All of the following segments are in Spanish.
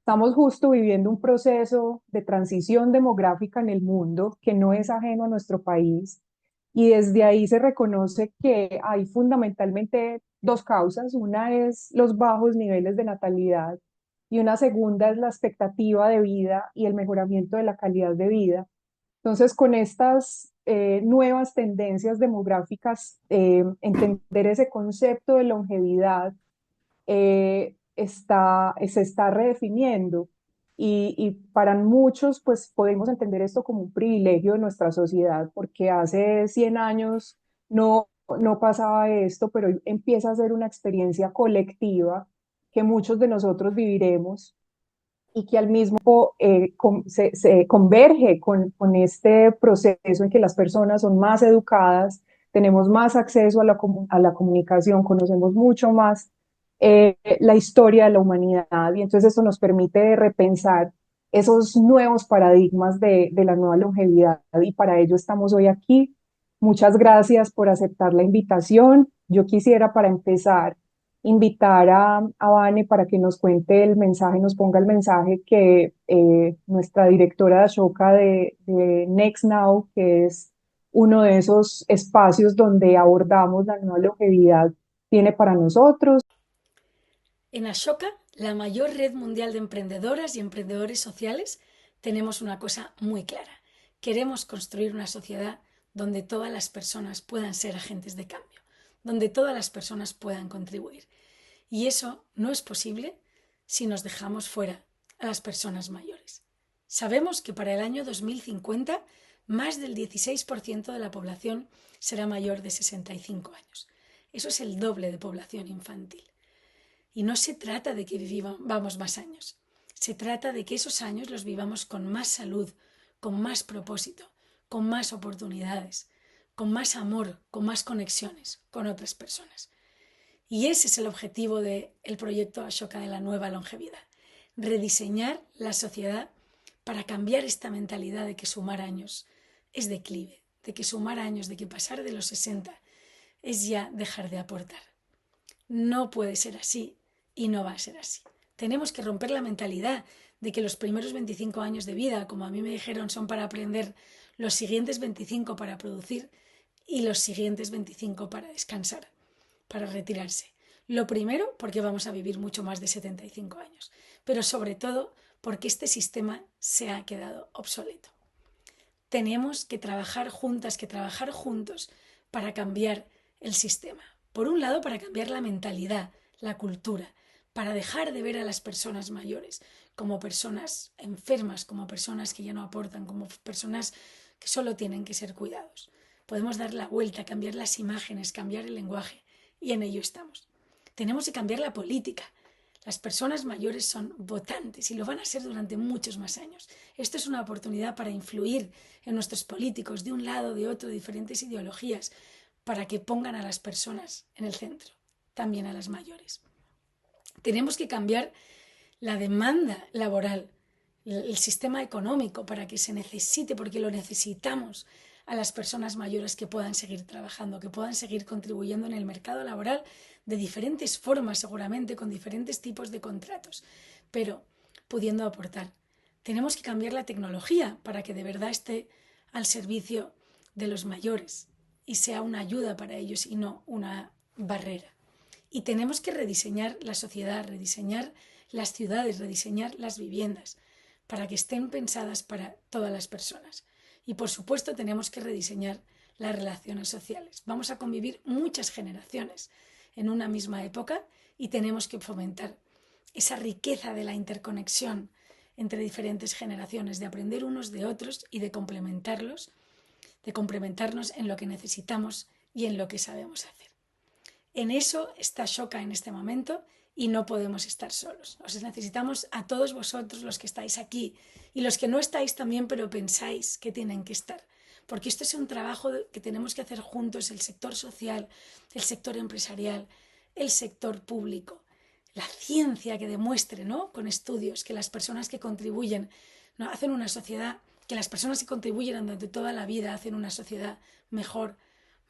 Estamos justo viviendo un proceso de transición demográfica en el mundo que no es ajeno a nuestro país y desde ahí se reconoce que hay fundamentalmente dos causas. Una es los bajos niveles de natalidad y una segunda es la expectativa de vida y el mejoramiento de la calidad de vida. Entonces, con estas nuevas tendencias demográficas, entender ese concepto de longevidad se está redefiniendo y para muchos pues podemos entender esto como un privilegio de nuestra sociedad porque hace 100 años no pasaba esto, pero hoy empieza a ser una experiencia colectiva que muchos de nosotros viviremos y que al mismo tiempo se converge con este proceso en que las personas son más educadas, tenemos más acceso a a la comunicación, conocemos mucho más la historia de la humanidad y entonces eso nos permite repensar esos nuevos paradigmas de la nueva longevidad y para ello estamos hoy aquí. Muchas gracias por aceptar la invitación. Yo quisiera para empezar invitar a Vane para que nos cuente el mensaje, nos ponga el mensaje que nuestra directora de Ashoka de Next Now, que es uno de esos espacios donde abordamos la nueva longevidad, tiene para nosotros. En Ashoka, la mayor red mundial de emprendedoras y emprendedores sociales, tenemos una cosa muy clara. Queremos construir una sociedad donde todas las personas puedan ser agentes de cambio, donde todas las personas puedan contribuir. Y eso no es posible si nos dejamos fuera a las personas mayores. Sabemos que para el año 2050 más del 16% de la población será mayor de 65 años. Eso es el doble de población infantil. Y no se trata de que vivamos más años, se trata de que esos años los vivamos con más salud, con más propósito, con más oportunidades, con más amor, con más conexiones con otras personas. Y ese es el objetivo del proyecto Ashoka de la nueva longevidad. Rediseñar la sociedad para cambiar esta mentalidad de que sumar años es declive, de que sumar años, de que pasar de los 60 es ya dejar de aportar. No puede ser así y no va a ser así. Tenemos que romper la mentalidad de que los primeros 25 años de vida, como a mí me dijeron, son para aprender, los siguientes 25 para producir y los siguientes 25 para descansar, para retirarse. Lo primero, porque vamos a vivir mucho más de 75 años, pero sobre todo porque este sistema se ha quedado obsoleto. Tenemos que trabajar juntas, que trabajar juntos para cambiar el sistema. Por un lado, para cambiar la mentalidad, la cultura, para dejar de ver a las personas mayores como personas enfermas, como personas que ya no aportan, como personas que solo tienen que ser cuidados. Podemos dar la vuelta, cambiar las imágenes, cambiar el lenguaje, y en ello estamos. Tenemos que cambiar la política. Las personas mayores son votantes y lo van a ser durante muchos más años. Esto es una oportunidad para influir en nuestros políticos de un lado, de otro, de diferentes ideologías, para que pongan a las personas en el centro, también a las mayores. Tenemos que cambiar la demanda laboral, el sistema económico para que se necesite, porque lo necesitamos, a las personas mayores que puedan seguir trabajando, que puedan seguir contribuyendo en el mercado laboral de diferentes formas, seguramente, con diferentes tipos de contratos, pero pudiendo aportar. Tenemos que cambiar la tecnología para que de verdad esté al servicio de los mayores y sea una ayuda para ellos y no una barrera. Y tenemos que rediseñar la sociedad, rediseñar las ciudades, rediseñar las viviendas para que estén pensadas para todas las personas. Y por supuesto tenemos que rediseñar las relaciones sociales. Vamos a convivir muchas generaciones en una misma época y tenemos que fomentar esa riqueza de la interconexión entre diferentes generaciones, de aprender unos de otros y de complementarnos en lo que necesitamos y en lo que sabemos hacer. En eso está Shoka en este momento y no podemos estar solos. Os necesitamos a todos vosotros, los que estáis aquí y los que no estáis también, pero pensáis que tienen que estar. Porque esto es un trabajo que tenemos que hacer juntos, el sector social, el sector empresarial, el sector público, la ciencia que demuestre, ¿no? Con estudios, que las personas que contribuyen, ¿no? Hacen una sociedad, que las personas que contribuyen durante toda la vida hacen una sociedad mejor,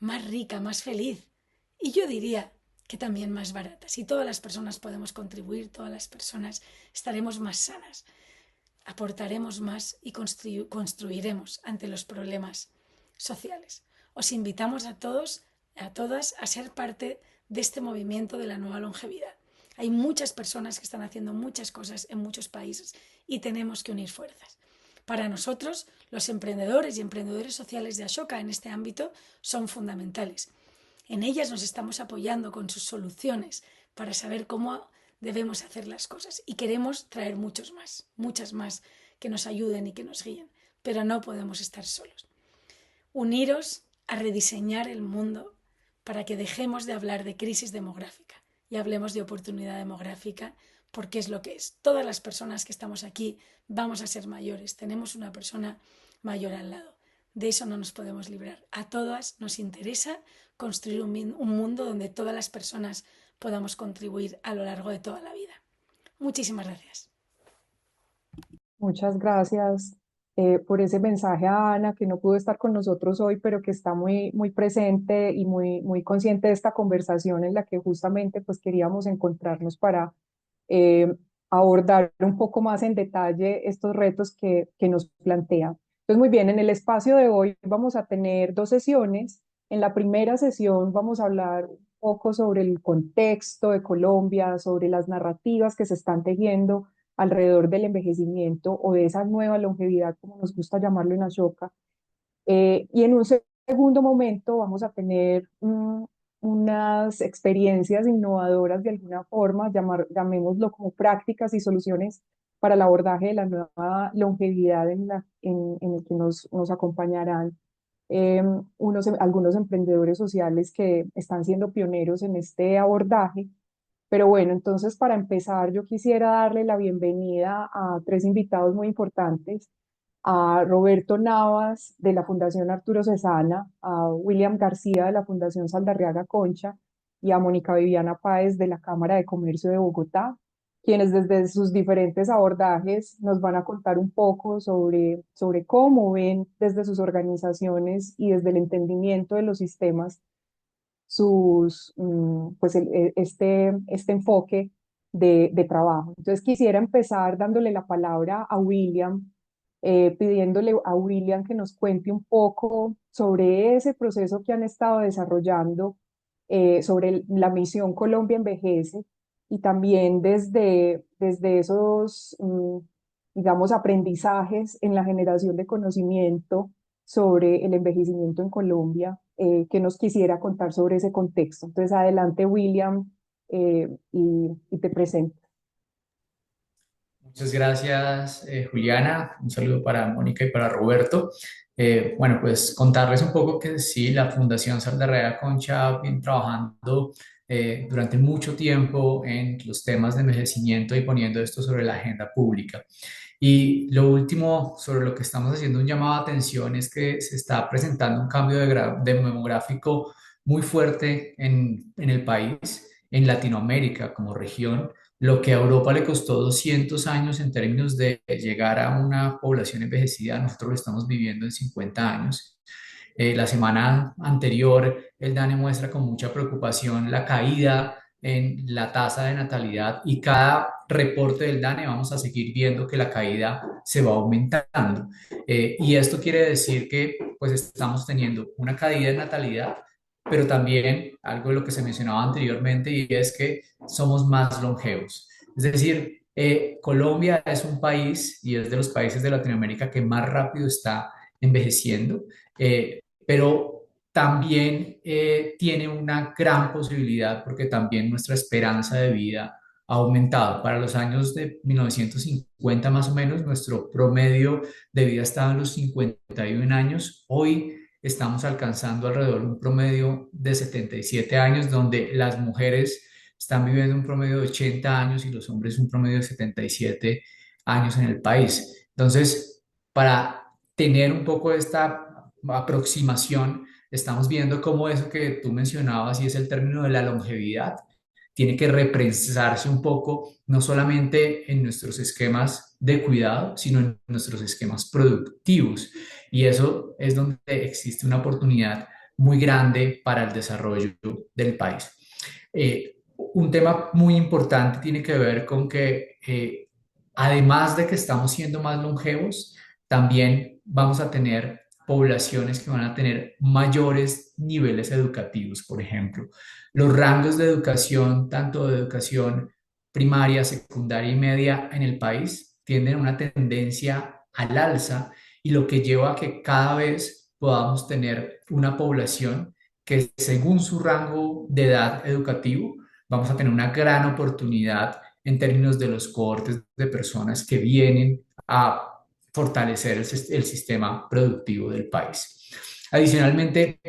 más rica, más feliz. Y yo diría que también más baratas. Y todas las personas podemos contribuir, todas las personas estaremos más sanas, aportaremos más y construiremos ante los problemas sociales. Os invitamos a todos, a todas, a ser parte de este movimiento de la nueva longevidad. Hay muchas personas que están haciendo muchas cosas en muchos países y tenemos que unir fuerzas. Para nosotros, los emprendedores y emprendedores sociales de Ashoka en este ámbito son fundamentales. En ellas nos estamos apoyando con sus soluciones para saber cómo debemos hacer las cosas y queremos traer muchas más que nos ayuden y que nos guíen, pero no podemos estar solos. Uniros a rediseñar el mundo para que dejemos de hablar de crisis demográfica y hablemos de oportunidad demográfica, porque es lo que es. Todas las personas que estamos aquí vamos a ser mayores, tenemos una persona mayor al lado. De eso no nos podemos librar. A todas nos interesa construir un mundo donde todas las personas podamos contribuir a lo largo de toda la vida. Muchísimas gracias. Muchas gracias por ese mensaje a Ana, que no pudo estar con nosotros hoy, pero que está muy presente y muy consciente de esta conversación en la que justamente pues queríamos encontrarnos para eh, abordar un poco más en detalle estos retos que nos plantea. Entonces, muy bien, en el espacio de hoy vamos a tener dos sesiones. En la primera sesión vamos a hablar un poco sobre el contexto de Colombia, sobre las narrativas que se están tejiendo alrededor del envejecimiento o de esa nueva longevidad, como nos gusta llamarlo en Ashoka. Y en un segundo momento vamos a tener unas experiencias innovadoras de alguna forma, llamémoslo como prácticas y soluciones para el abordaje de la nueva longevidad en el que nos acompañarán algunos emprendedores sociales que están siendo pioneros en este abordaje. Pero bueno, entonces para empezar, yo quisiera darle la bienvenida a tres invitados muy importantes: a Roberto Navas de la Fundación Arturo Cesana, a William García de la Fundación Saldarriaga Concha y a Mónica Viviana Páez de la Cámara de Comercio de Bogotá, quienes desde sus diferentes abordajes nos van a contar un poco sobre cómo ven desde sus organizaciones y desde el entendimiento de los sistemas este enfoque de trabajo. Entonces quisiera empezar dándole la palabra a William, pidiéndole a William que nos cuente un poco sobre ese proceso que han estado desarrollando, sobre la misión Colombia Envejece, y también desde esos, digamos, aprendizajes en la generación de conocimiento sobre el envejecimiento en Colombia, que nos quisiera contar sobre ese contexto. Entonces, adelante, William, y te presento. Muchas gracias, Juliana. Un saludo para Mónica y para Roberto. Bueno, pues contarles un poco que sí, la Fundación Saldarriaga Concha viene trabajando durante mucho tiempo en los temas de envejecimiento y poniendo esto sobre la agenda pública. Y lo último sobre lo que estamos haciendo un llamado de atención es que se está presentando un cambio demográfico muy fuerte en el país, en Latinoamérica como región. Lo que a Europa le costó 200 años en términos de llegar a una población envejecida, nosotros lo estamos viviendo en 50 años. La semana anterior, el DANE muestra con mucha preocupación la caída en la tasa de natalidad y cada reporte del DANE vamos a seguir viendo que la caída se va aumentando. Y esto quiere decir que pues estamos teniendo una caída de natalidad, pero también algo de lo que se mencionaba anteriormente y es que somos más longevos. Es decir, Colombia es un país y es de los países de Latinoamérica que más rápido está envejeciendo, pero también tiene una gran posibilidad porque también nuestra esperanza de vida ha aumentado. Para los años de 1950 más o menos, nuestro promedio de vida estaba en los 51 años. Hoy estamos alcanzando alrededor de un promedio de 77 años, donde las mujeres están viviendo un promedio de 80 años y los hombres un promedio de 77 años en el país. Entonces, para tener un poco de esta aproximación, estamos viendo cómo eso que tú mencionabas y es el término de la longevidad, tiene que repensarse un poco, no solamente en nuestros esquemas de cuidado, sino en nuestros esquemas productivos. Y eso es donde existe una oportunidad muy grande para el desarrollo del país. Un tema muy importante tiene que ver con que además de que estamos siendo más longevos, también vamos a tener poblaciones que van a tener mayores niveles educativos, por ejemplo. Los rangos de educación, tanto de educación primaria, secundaria y media en el país, tienden a una tendencia al alza y lo que lleva a que cada vez podamos tener una población que según su rango de edad educativo, vamos a tener una gran oportunidad en términos de los cohortes de personas que vienen a fortalecer el sistema productivo del país. Adicionalmente,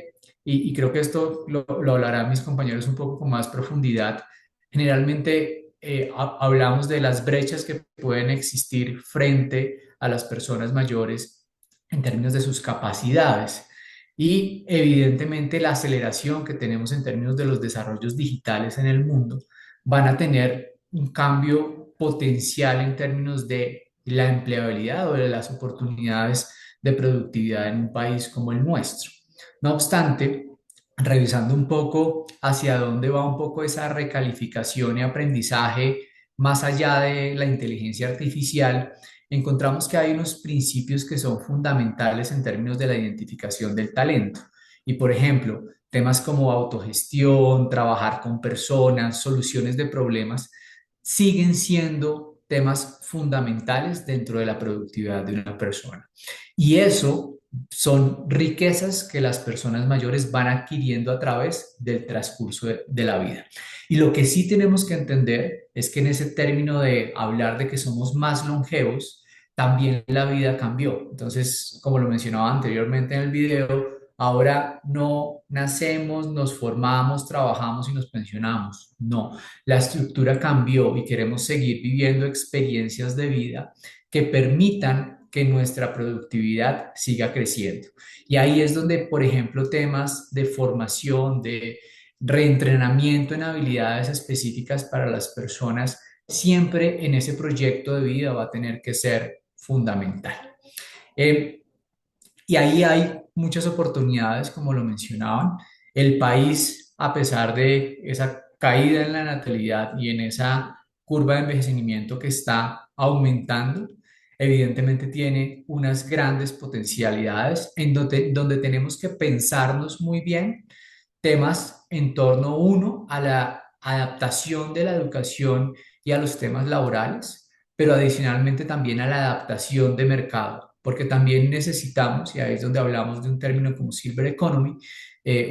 y creo que esto lo hablarán mis compañeros un poco con más profundidad, generalmente hablamos de las brechas que pueden existir frente a las personas mayores en términos de sus capacidades. Y evidentemente la aceleración que tenemos en términos de los desarrollos digitales en el mundo van a tener un cambio potencial en términos de la empleabilidad o de las oportunidades de productividad en un país como el nuestro. No obstante, revisando un poco hacia dónde va un poco esa recalificación y aprendizaje más allá de la inteligencia artificial, encontramos que hay unos principios que son fundamentales en términos de la identificación del talento. Y por ejemplo, temas como autogestión, trabajar con personas, soluciones de problemas, siguen siendo temas fundamentales dentro de la productividad de una persona. Y eso son riquezas que las personas mayores van adquiriendo a través del transcurso de la vida. Y lo que sí tenemos que entender es que en ese término de hablar de que somos más longevos, también la vida cambió. Entonces, como lo mencionaba anteriormente en el video, ahora no nacemos, nos formamos, trabajamos y nos pensionamos. No, la estructura cambió y queremos seguir viviendo experiencias de vida que permitan que nuestra productividad siga creciendo. Y ahí es donde, por ejemplo, temas de formación, de reentrenamiento en habilidades específicas para las personas, siempre en ese proyecto de vida va a tener que ser fundamental. Eh, y ahí hay muchas oportunidades, como lo mencionaban. El país, a pesar de esa caída en la natalidad y en esa curva de envejecimiento que está aumentando, evidentemente tiene unas grandes potencialidades en donde tenemos que pensarnos muy bien temas en torno, uno, a la adaptación de la educación y a los temas laborales, pero adicionalmente también a la adaptación de mercado, porque también necesitamos, y ahí es donde hablamos de un término como Silver Economy,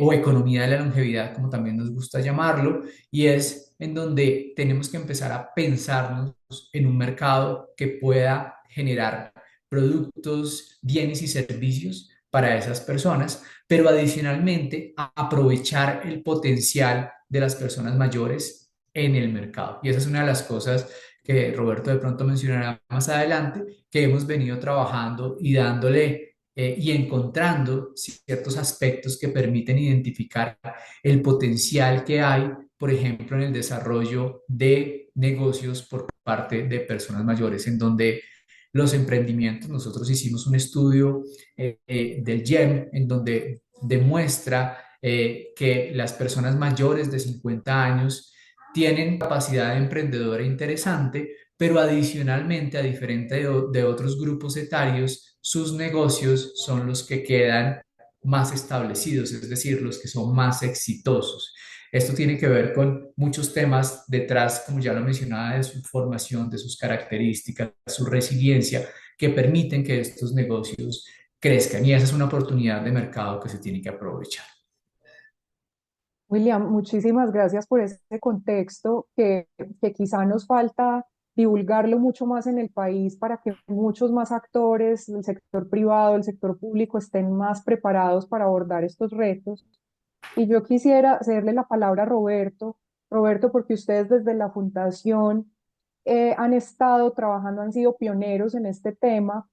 o economía de la longevidad, como también nos gusta llamarlo, y es en donde tenemos que empezar a pensarnos en un mercado que pueda generar productos, bienes y servicios para esas personas, pero adicionalmente a aprovechar el potencial de las personas mayores en el mercado. Y esa es una de las cosas que Roberto de pronto mencionará más adelante, que hemos venido trabajando y dándole y encontrando ciertos aspectos que permiten identificar el potencial que hay, por ejemplo, en el desarrollo de negocios por parte de personas mayores, en donde los emprendimientos, nosotros hicimos un estudio del GEM en donde demuestra que las personas mayores de 50 años tienen capacidad de emprendedora interesante, pero adicionalmente, a diferente de otros grupos etarios, sus negocios son los que quedan más establecidos, es decir, los que son más exitosos. Esto tiene que ver con muchos temas detrás, como ya lo mencionaba, de su formación, de sus características, su resiliencia, que permiten que estos negocios crezcan. Y esa es una oportunidad de mercado que se tiene que aprovechar. William, muchísimas gracias por ese contexto que quizá nos falta divulgarlo mucho más en el país para que muchos más actores del sector privado, del sector público estén más preparados para abordar estos retos. Y yo quisiera cederle la palabra a Roberto. Roberto, porque ustedes desde la fundación han estado trabajando, han sido pioneros en este tema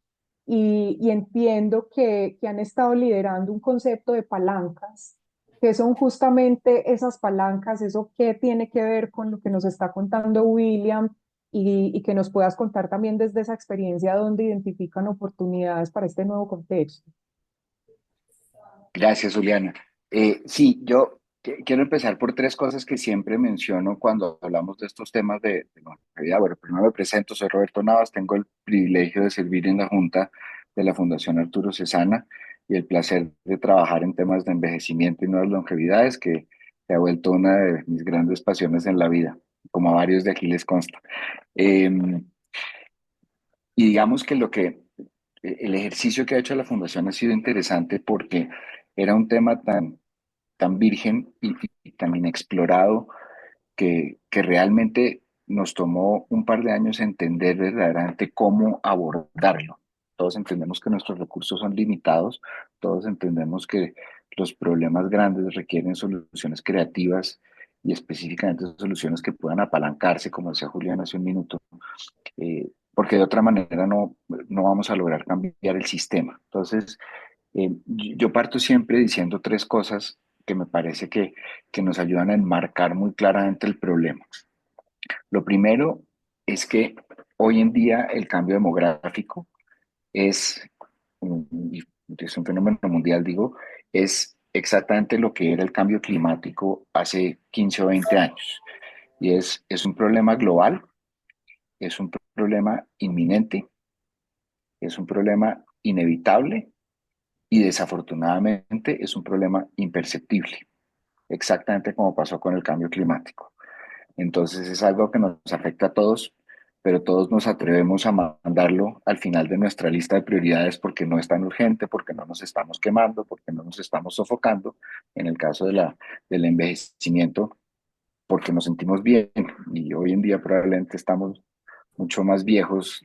y entiendo que han estado liderando un concepto de palancas, que son justamente esas palancas, eso que tiene que ver con lo que nos está contando William y que nos puedas contar también desde esa experiencia donde identifican oportunidades para este nuevo contexto. Gracias, Juliana. Sí, yo Quiero empezar por tres cosas que siempre menciono cuando hablamos de estos temas de longevidad. Bueno, primero me presento, soy Roberto Navas, tengo el privilegio de servir en la Junta de la Fundación Arturo Cesana y el placer de trabajar en temas de envejecimiento y nuevas longevidades, que se ha vuelto una de mis grandes pasiones en la vida, como a varios de aquí les consta. Eh, y digamos que el ejercicio que ha hecho la Fundación ha sido interesante porque era un tema tan virgen y tan inexplorado que realmente nos tomó un par de años entender verdaderamente cómo abordarlo. Todos entendemos que nuestros recursos son limitados, todos entendemos que los problemas grandes requieren soluciones creativas y específicamente soluciones que puedan apalancarse, como decía Julián hace un minuto, porque de otra manera no vamos a lograr cambiar el sistema. Entonces, yo parto siempre diciendo tres cosas que me parece que nos ayudan a enmarcar muy claramente el problema. Lo primero es que hoy en día el cambio demográfico es, y es un fenómeno mundial, digo, es exactamente lo que era el cambio climático hace 15 o 20 años. Y es un problema global, es un problema inminente, es un problema inevitable y desafortunadamente es un problema imperceptible, exactamente como pasó con el cambio climático. Entonces es algo que nos afecta a todos, pero todos nos atrevemos a mandarlo al final de nuestra lista de prioridades porque no es tan urgente, porque no nos estamos quemando, porque no nos estamos sofocando, en el caso del envejecimiento, porque nos sentimos bien y hoy en día probablemente estamos mucho más viejos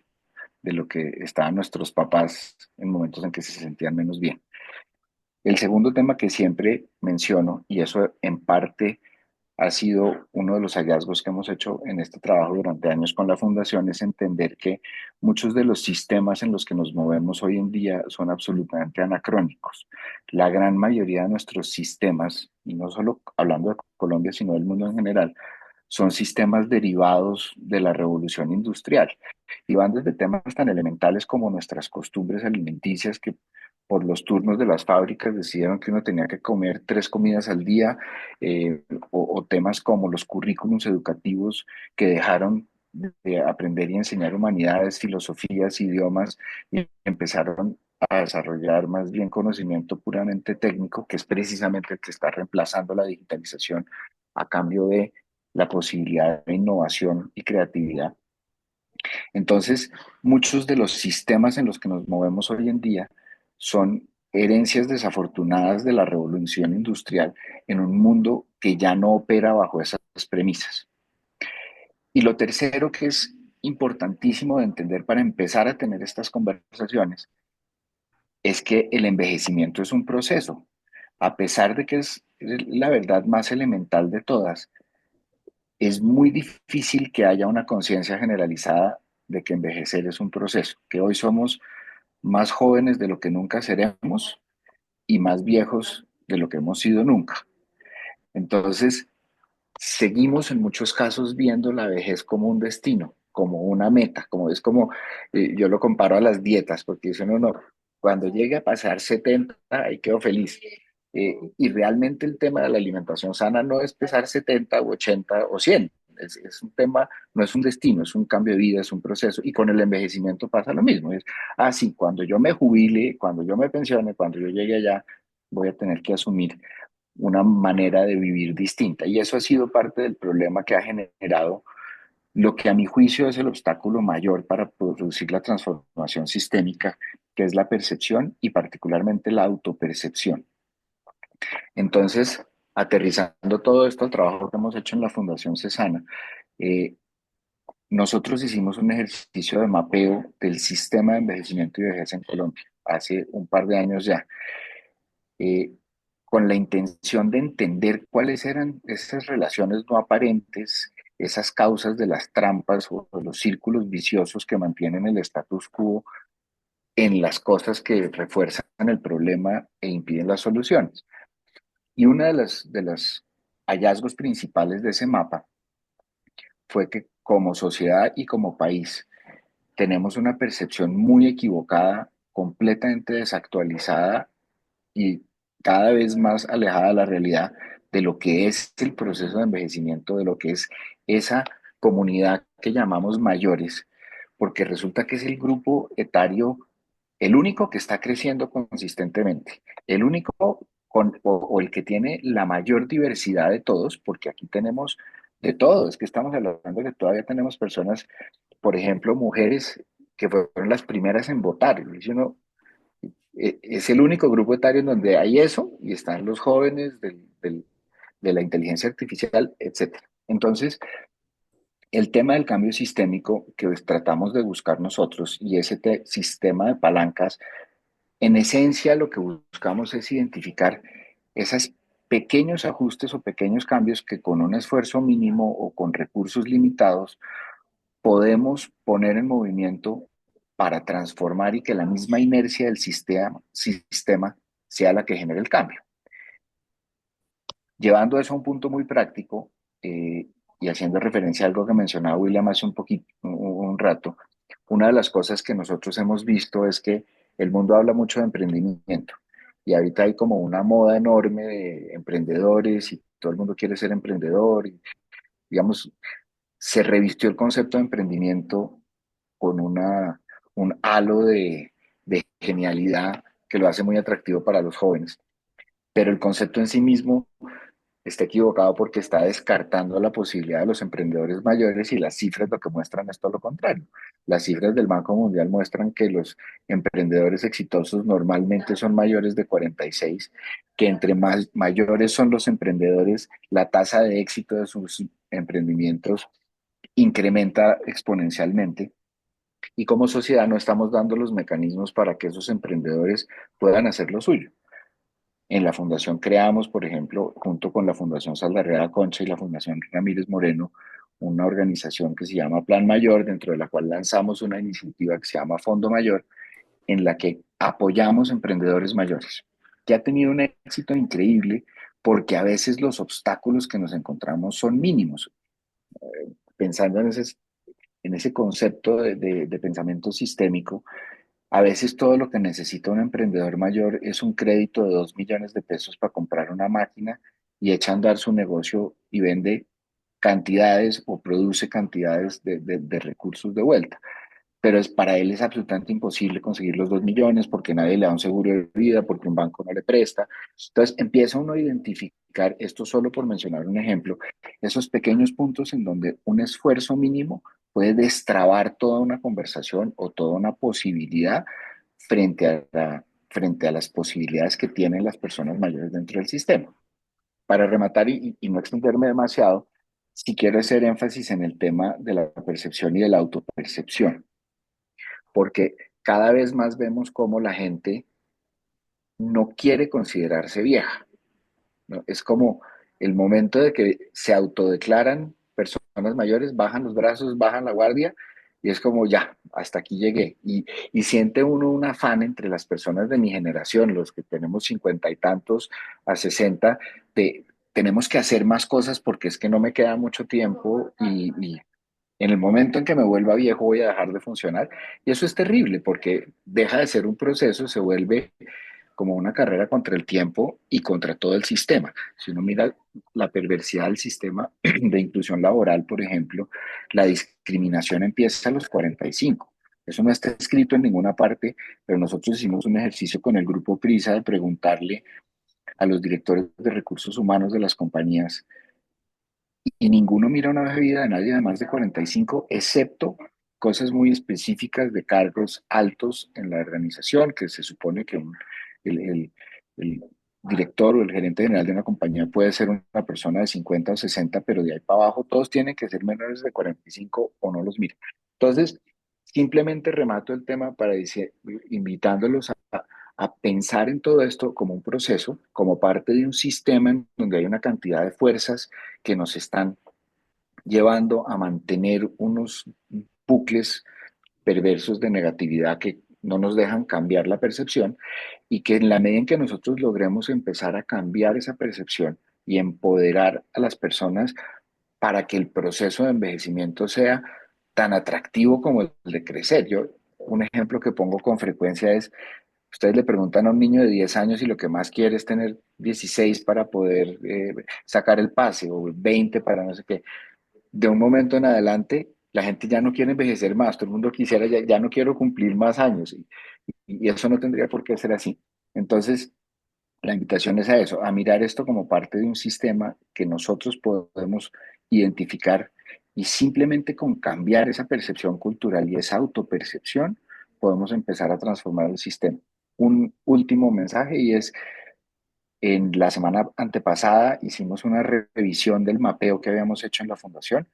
de lo que estaban nuestros papás en momentos en que se sentían menos bien. El segundo tema que siempre menciono, y eso en parte ha sido uno de los hallazgos que hemos hecho en este trabajo durante años con la Fundación, es entender que muchos de los sistemas en los que nos movemos hoy en día son absolutamente anacrónicos. La gran mayoría de nuestros sistemas, y no solo hablando de Colombia, sino del mundo en general, son sistemas derivados de la revolución industrial y van desde temas tan elementales como nuestras costumbres alimenticias que por los turnos de las fábricas decidieron que uno tenía que comer 3 comidas al día, o temas como los currículums educativos que dejaron de aprender y enseñar humanidades, filosofías, idiomas y empezaron a desarrollar más bien conocimiento puramente técnico, que es precisamente el que está reemplazando la digitalización a cambio de la posibilidad de innovación y creatividad. Entonces, muchos de los sistemas en los que nos movemos hoy en día son herencias desafortunadas de la revolución industrial en un mundo que ya no opera bajo esas premisas. Y lo tercero que es importantísimo de entender para empezar a tener estas conversaciones es que el envejecimiento es un proceso. A pesar de que es la verdad más elemental de todas, es muy difícil que haya una conciencia generalizada de que envejecer es un proceso, que hoy somos más jóvenes de lo que nunca seremos y más viejos de lo que hemos sido nunca. Entonces, seguimos en muchos casos viendo la vejez como un destino, como una meta, yo lo comparo a las dietas, porque dicen uno, no, cuando llegue a pasar 70, ahí quedo feliz. Y realmente el tema de la alimentación sana no es pesar 70 o 80 o 100. Es un tema, no es un destino, es un cambio de vida, es un proceso. Y con el envejecimiento pasa lo mismo. Sí, cuando yo me jubile, cuando yo me pensione, cuando yo llegue allá, voy a tener que asumir una manera de vivir distinta. Y eso ha sido parte del problema que ha generado lo que a mi juicio es el obstáculo mayor para producir la transformación sistémica, que es la percepción y particularmente la autopercepción. Entonces, aterrizando todo esto al trabajo que hemos hecho en la Fundación Cesana, eh, nosotros hicimos un ejercicio de mapeo del sistema de envejecimiento y vejez en Colombia hace un par de años ya, eh, con la intención de entender cuáles eran esas relaciones no aparentes, esas causas de las trampas o de los círculos viciosos que mantienen el status quo en las cosas que refuerzan el problema e impiden las soluciones. Y una de los hallazgos principales de ese mapa fue que como sociedad y como país tenemos una percepción muy equivocada, completamente desactualizada y cada vez más alejada de la realidad de lo que es el proceso de envejecimiento, de lo que es esa comunidad que llamamos mayores, porque resulta que es el grupo etario, el único que está creciendo consistentemente, el único o el que tiene la mayor diversidad de todos, porque aquí tenemos de todo, es que estamos hablando de que todavía tenemos personas, por ejemplo, mujeres que fueron las primeras en votar. Y dice uno, es el único grupo etario en donde hay eso y están los jóvenes de la inteligencia artificial, etcétera. Entonces, el tema del cambio sistémico que tratamos de buscar nosotros y ese sistema de palancas, en esencia lo que buscamos es identificar esos pequeños ajustes o pequeños cambios que con un esfuerzo mínimo o con recursos limitados podemos poner en movimiento para transformar y que la misma inercia del sistema sea la que genere el cambio. Llevando eso a un punto muy práctico y haciendo referencia a algo que mencionaba William hace un poquito, un rato, una de las cosas que nosotros hemos visto es que el mundo habla mucho de emprendimiento y ahorita hay como una moda enorme de emprendedores y todo el mundo quiere ser emprendedor y, digamos, se revistió el concepto de emprendimiento con un halo de genialidad que lo hace muy atractivo para los jóvenes, pero el concepto en sí mismo está equivocado porque está descartando la posibilidad de los emprendedores mayores y las cifras lo que muestran es todo lo contrario. Las cifras del Banco Mundial muestran que los emprendedores exitosos normalmente son mayores de 46, que entre más mayores son los emprendedores, la tasa de éxito de sus emprendimientos incrementa exponencialmente y como sociedad no estamos dando los mecanismos para que esos emprendedores puedan hacer lo suyo. En la fundación creamos, por ejemplo, junto con la Fundación Saldarriaga Concha y la Fundación Ramírez Moreno, una organización que se llama Plan Mayor, dentro de la cual lanzamos una iniciativa que se llama Fondo Mayor, en la que apoyamos emprendedores mayores, que ha tenido un éxito increíble porque a veces los obstáculos que nos encontramos son mínimos. Pensando en ese concepto de pensamiento sistémico, a veces todo lo que necesita un emprendedor mayor es un crédito de 2 millones de pesos para comprar una máquina y echa a andar su negocio y vende cantidades o produce cantidades de recursos de vuelta. Pero para él es absolutamente imposible conseguir los 2 millones porque nadie le da un seguro de vida, porque un banco no le presta. Entonces empieza uno a identificar, esto solo por mencionar un ejemplo, esos pequeños puntos en donde un esfuerzo mínimo puede destrabar toda una conversación o toda una posibilidad frente a las posibilidades que tienen las personas mayores dentro del sistema. Para rematar y no extenderme demasiado, si quiero hacer énfasis en el tema de la percepción y de la autopercepción, porque cada vez más vemos cómo la gente no quiere considerarse vieja, ¿no? Es como el momento de que se autodeclaran personas mayores, bajan los brazos, bajan la guardia y es como ya, hasta aquí llegué. Y siente uno un afán entre las personas de mi generación, los que tenemos 50 y tantos a 60, de tenemos que hacer más cosas porque es que no me queda mucho tiempo y en el momento en que me vuelva viejo voy a dejar de funcionar. Y eso es terrible porque deja de ser un proceso, se vuelve como una carrera contra el tiempo y contra todo el sistema. Si uno mira la perversidad del sistema de inclusión laboral, por ejemplo, la discriminación empieza a los 45. Eso no está escrito en ninguna parte, pero nosotros hicimos un ejercicio con el grupo PRISA de preguntarle a los directores de recursos humanos de las compañías y ninguno mira una hoja de vida de nadie de más de 45, excepto cosas muy específicas de cargos altos en la organización, que se supone que el director o el gerente general de una compañía puede ser una persona de 50 o 60, pero de ahí para abajo todos tienen que ser menores de 45 o no los miren. Entonces, simplemente remato el tema para decir, invitándolos a pensar en todo esto como un proceso, como parte de un sistema en donde hay una cantidad de fuerzas que nos están llevando a mantener unos bucles perversos de negatividad que no nos dejan cambiar la percepción y que en la medida en que nosotros logremos empezar a cambiar esa percepción y empoderar a las personas para que el proceso de envejecimiento sea tan atractivo como el de crecer. Yo, un ejemplo que pongo con frecuencia es Ustedes le preguntan a un niño de 10 años y lo que más quiere es tener 16 para poder sacar el pase o 20 para no sé qué. De un momento en adelante, la gente ya no quiere envejecer más, todo el mundo quisiera, ya no quiero cumplir más años y eso no tendría por qué ser así. Entonces, la invitación es a eso, a mirar esto como parte de un sistema que nosotros podemos identificar y simplemente con cambiar esa percepción cultural y esa autopercepción podemos empezar a transformar el sistema. Un último mensaje y es, en la semana antepasada hicimos una revisión del mapeo que habíamos hecho en la fundación.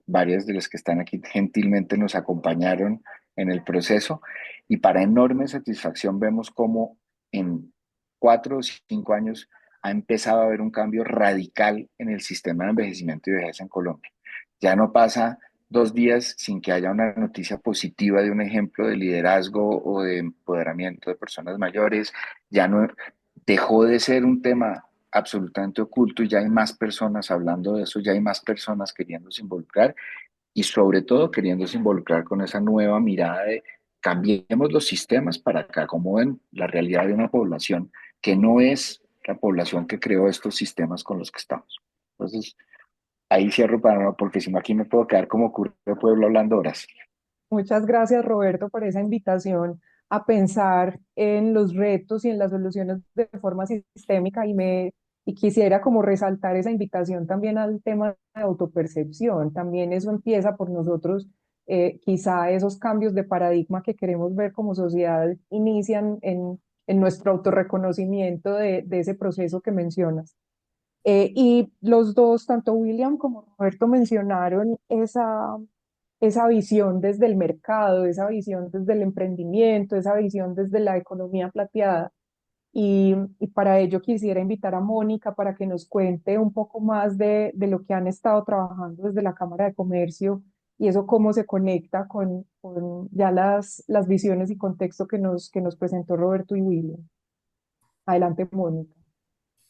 Varias de las que están aquí gentilmente nos acompañaron en el proceso y para enorme satisfacción vemos cómo en 4 o 5 años ha empezado a haber un cambio radical en el sistema de envejecimiento y vejez en Colombia. Ya no pasa 2 días sin que haya una noticia positiva de un ejemplo de liderazgo o de empoderamiento de personas mayores. Ya no dejó de ser un tema absolutamente oculto y ya hay más personas hablando de eso, ya hay más personas queriéndose involucrar y sobre todo queriéndose involucrar con esa nueva mirada de cambiemos los sistemas para que acomoden la realidad de una población que no es la población que creó estos sistemas con los que estamos. Entonces, ahí cierro para porque si no aquí me puedo quedar como curro de pueblo hablando horas. Muchas gracias, Roberto, por esa invitación a pensar en los retos y en las soluciones de forma sistémica y quisiera como resaltar esa invitación también al tema de autopercepción. También eso empieza por nosotros, quizá esos cambios de paradigma que queremos ver como sociedad inician en nuestro autorreconocimiento de ese proceso que mencionas. Y los dos, tanto William como Roberto, mencionaron esa visión desde el mercado, esa visión desde el emprendimiento, esa visión desde la economía plateada. Y para ello quisiera invitar a Mónica para que nos cuente un poco más de lo que han estado trabajando desde la Cámara de Comercio y eso cómo se conecta con ya las visiones y contexto que nos presentó Roberto y William. Adelante, Mónica.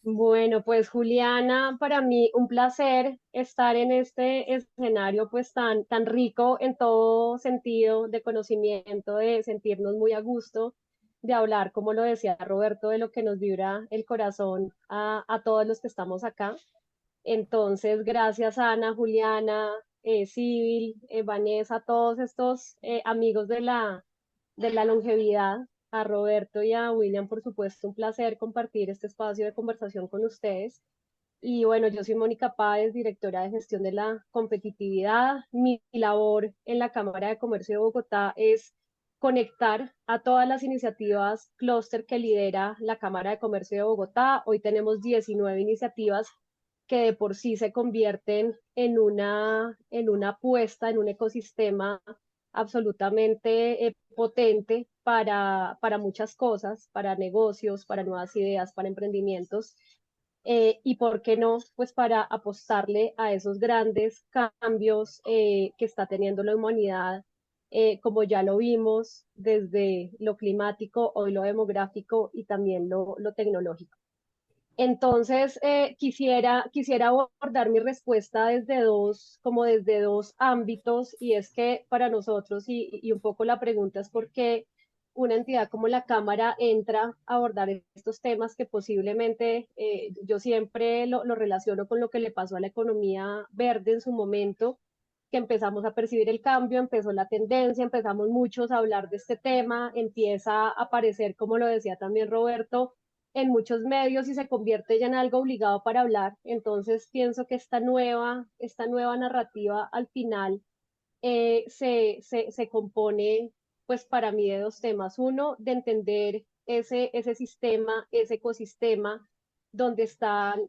Bueno, pues Juliana, para mí un placer estar en este escenario pues tan rico en todo sentido de conocimiento, de sentirnos muy a gusto, de hablar, como lo decía Roberto, de lo que nos vibra el corazón a todos los que estamos acá. Entonces, gracias Ana, Juliana, Sibyl, Vanessa, todos estos amigos de la longevidad, a Roberto y a William, por supuesto, un placer compartir este espacio de conversación con ustedes. Y bueno, yo soy Mónica Páez, directora de gestión de la competitividad. Mi labor en la Cámara de Comercio de Bogotá es conectar a todas las iniciativas clúster que lidera la Cámara de Comercio de Bogotá. Hoy tenemos 19 iniciativas que de por sí se convierten en una apuesta, en un ecosistema absolutamente potente para muchas cosas, para negocios, para nuevas ideas, para emprendimientos. Y por qué no, pues para apostarle a esos grandes cambios que está teniendo la humanidad, como ya lo vimos desde lo climático, hoy lo demográfico y también lo tecnológico. Entonces, quisiera abordar mi respuesta como desde dos ámbitos, y es que para nosotros, y un poco la pregunta es por qué una entidad como la Cámara entra a abordar estos temas que posiblemente yo siempre lo relaciono con lo que le pasó a la economía verde en su momento, que empezamos a percibir el cambio, empezó la tendencia, empezamos muchos a hablar de este tema, empieza a aparecer, como lo decía también Roberto, en muchos medios y se convierte ya en algo obligado para hablar. Entonces pienso que esta nueva narrativa al final se compone, pues para mí, de dos temas. Uno, de entender ese sistema, ese ecosistema, donde están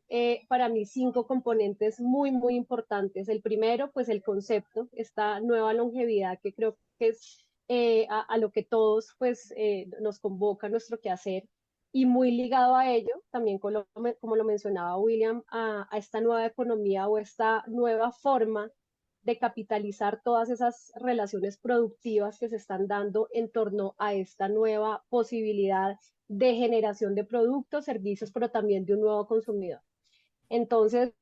para mí cinco componentes muy importantes. El primero, pues el concepto, esta nueva longevidad que creo que es a lo que todos pues nos convoca nuestro quehacer y muy ligado a ello, también como lo mencionaba William, a esta nueva economía o esta nueva forma de capitalizar todas esas relaciones productivas que se están dando en torno a esta nueva posibilidad de generación de productos, servicios, pero también de un nuevo consumidor. Entonces,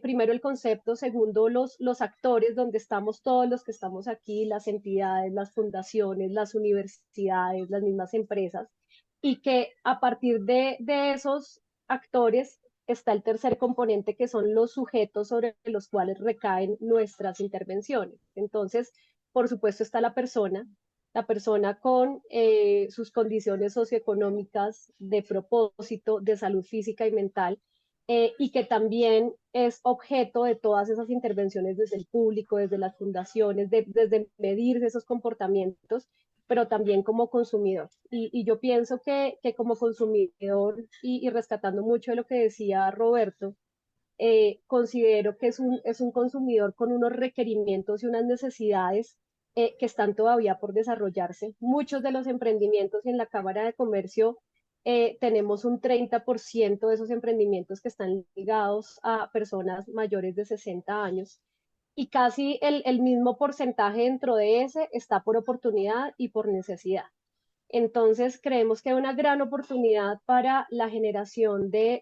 primero el concepto, segundo los actores, donde estamos todos los que estamos aquí, las entidades, las fundaciones, las universidades, las mismas empresas, y que a partir de esos actores está el tercer componente, que son los sujetos sobre los cuales recaen nuestras intervenciones. Entonces, por supuesto, está la persona con sus condiciones socioeconómicas, de propósito, de salud física y mental, y que también es objeto de todas esas intervenciones desde el público, desde las fundaciones, desde medir esos comportamientos, pero también como consumidor. Y yo pienso que como consumidor, y rescatando mucho de lo que decía Roberto, considero que es un consumidor con unos requerimientos y unas necesidades que están todavía por desarrollarse. Muchos de los emprendimientos en la Cámara de Comercio, tenemos un 30% de esos emprendimientos que están ligados a personas mayores de 60 años, y casi el mismo porcentaje dentro de ese está por oportunidad y por necesidad. Entonces, creemos que hay una gran oportunidad para la generación de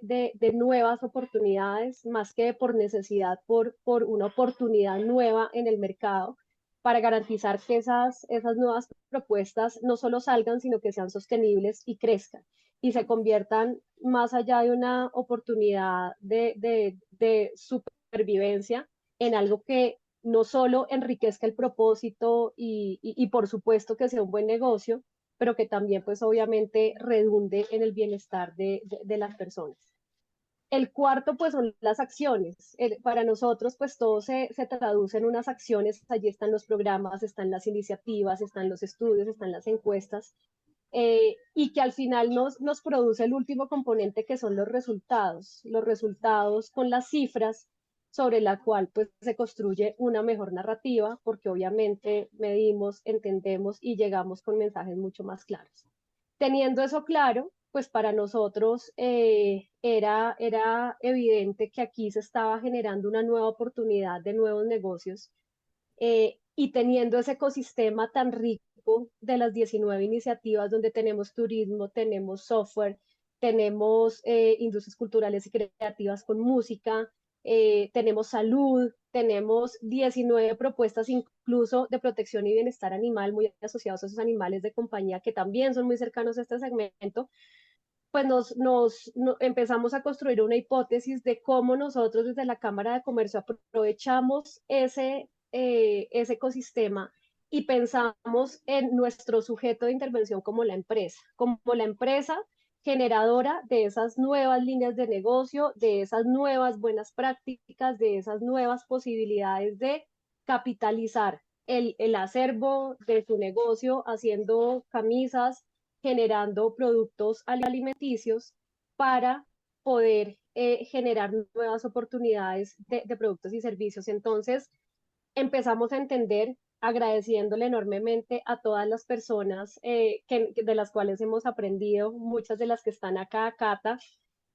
nuevas oportunidades, más que por necesidad, por una oportunidad nueva en el mercado, para garantizar que esas nuevas propuestas no solo salgan, sino que sean sostenibles y crezcan y se conviertan, más allá de una oportunidad de supervivencia, en algo que no solo enriquezca el propósito y por supuesto que sea un buen negocio, pero que también pues obviamente redunde en el bienestar de las personas. El cuarto pues son las acciones. Para nosotros pues todo se traduce en unas acciones, allí están los programas, están las iniciativas, están los estudios, están las encuestas, y que al final nos produce el último componente, que son los resultados con las cifras sobre la cual pues se construye una mejor narrativa, porque obviamente medimos, entendemos y llegamos con mensajes mucho más claros. Teniendo eso claro, pues para nosotros era evidente que aquí se estaba generando una nueva oportunidad de nuevos negocios, y teniendo ese ecosistema tan rico de las 19 iniciativas, donde tenemos turismo, tenemos software, tenemos industrias culturales y creativas con música, tenemos salud, tenemos 19 propuestas incluso de protección y bienestar animal, muy asociados a esos animales de compañía que también son muy cercanos a este segmento. Pues empezamos a construir una hipótesis de cómo nosotros desde la Cámara de Comercio aprovechamos ese ecosistema y pensamos en nuestro sujeto de intervención como la empresa generadora de esas nuevas líneas de negocio, de esas nuevas buenas prácticas, de esas nuevas posibilidades de capitalizar el acervo de su negocio haciendo camisas, generando productos alimenticios para poder generar nuevas oportunidades de productos y servicios. Entonces, empezamos a entender, agradeciéndole enormemente a todas las personas de las cuales hemos aprendido, muchas de las que están acá, Cata,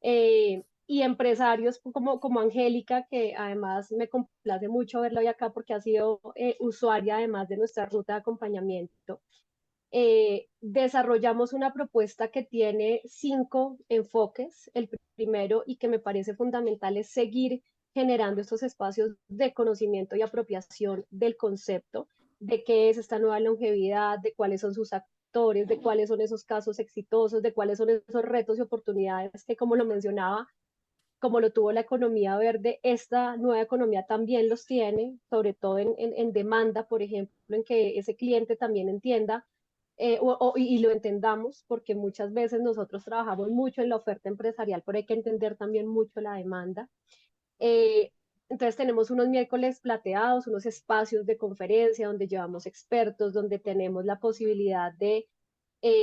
y empresarios como Angélica, que además me complace mucho verla hoy acá porque ha sido usuaria además de nuestra ruta de acompañamiento. Desarrollamos una propuesta que tiene 5 enfoques. El primero, y que me parece fundamental, es seguir generando estos espacios de conocimiento y apropiación del concepto, de qué es esta nueva longevidad, de cuáles son sus actores, de cuáles son esos casos exitosos, de cuáles son esos retos y oportunidades que, como lo mencionaba, como lo tuvo la economía verde, esta nueva economía también los tiene, sobre todo en demanda, por ejemplo, en que ese cliente también entienda, y lo entendamos, porque muchas veces nosotros trabajamos mucho en la oferta empresarial, pero hay que entender también mucho la demanda. Eh, entonces tenemos unos miércoles plateados, unos espacios de conferencia donde llevamos expertos, donde tenemos la posibilidad de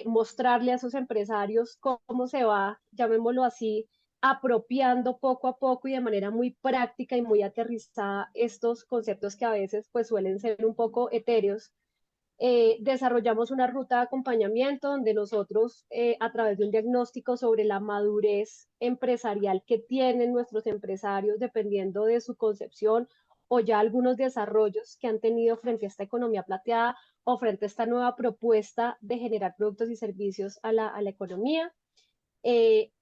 mostrarle a esos empresarios cómo se va, llamémoslo así, apropiando poco a poco y de manera muy práctica y muy aterrizada estos conceptos que a veces pues suelen ser un poco etéreos. Desarrollamos una ruta de acompañamiento donde nosotros, a través de un diagnóstico sobre la madurez empresarial que tienen nuestros empresarios, dependiendo de su concepción o ya algunos desarrollos que han tenido frente a esta economía plateada o frente a esta nueva propuesta de generar productos y servicios a la economía.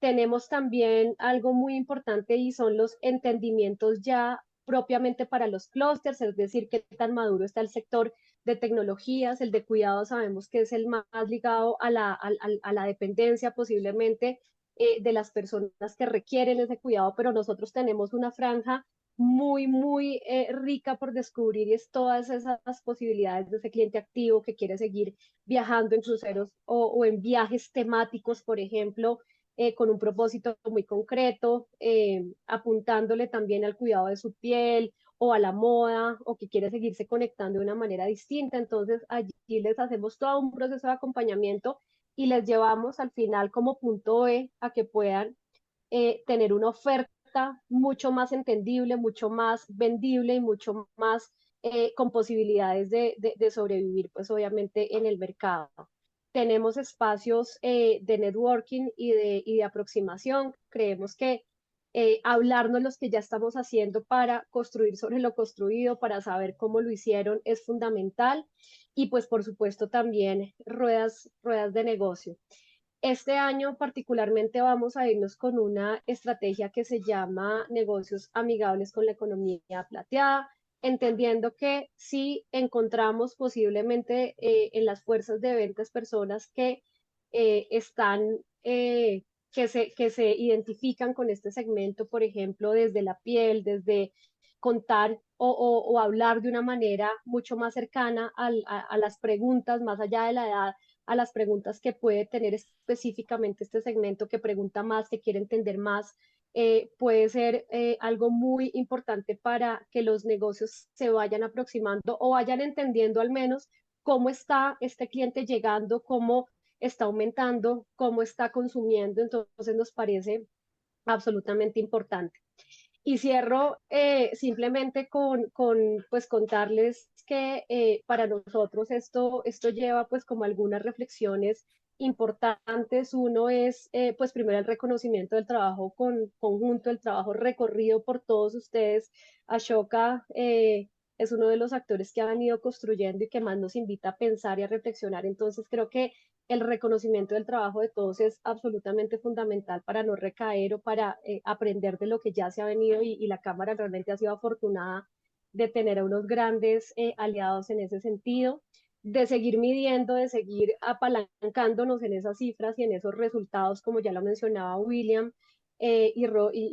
Tenemos también algo muy importante, y son los entendimientos ya propiamente para los clústeres, es decir, qué tan maduro está el sector de tecnologías, el de cuidados sabemos que es el más ligado a la dependencia posiblemente de las personas que requieren ese cuidado, pero nosotros tenemos una franja muy rica por descubrir y es todas esas posibilidades de ese cliente activo que quiere seguir viajando en cruceros o en viajes temáticos, por ejemplo, con un propósito muy concreto, apuntándole también al cuidado de su piel o a la moda o que quiere seguirse conectando de una manera distinta. Entonces allí les hacemos todo un proceso de acompañamiento y les llevamos al final como punto E a que puedan tener una oferta mucho más entendible, mucho más vendible y mucho más con posibilidades de sobrevivir, pues obviamente en el mercado. Tenemos espacios de networking y de aproximación. Creemos que hablarnos los que ya estamos haciendo para construir sobre lo construido, para saber cómo lo hicieron, es fundamental. Y pues por supuesto también ruedas de negocio. Este año particularmente vamos a irnos con una estrategia que se llama negocios amigables con la economía plateada, entendiendo que si encontramos posiblemente en las fuerzas de ventas personas que están, que se identifican con este segmento, por ejemplo, desde la piel, desde contar o hablar de una manera mucho más cercana a las preguntas, más allá de la edad, a las preguntas que puede tener específicamente este segmento, que pregunta más, que quiere entender más, puede ser algo muy importante para que los negocios se vayan aproximando o vayan entendiendo al menos cómo está este cliente llegando, cómo está aumentando, cómo está consumiendo. Entonces nos parece absolutamente importante. Y cierro simplemente pues contarles que para nosotros esto lleva pues como algunas reflexiones importantes. Uno es pues primero el reconocimiento del trabajo conjunto, el trabajo recorrido por todos ustedes. Ashoka es uno de los actores que ha venido construyendo y que más nos invita a pensar y a reflexionar. Entonces creo que el reconocimiento del trabajo de todos es absolutamente fundamental para no recaer o para aprender de lo que ya se ha venido y la Cámara realmente ha sido afortunada de tener a unos grandes aliados en ese sentido, de seguir midiendo, de seguir apalancándonos en esas cifras y en esos resultados, como ya lo mencionaba William y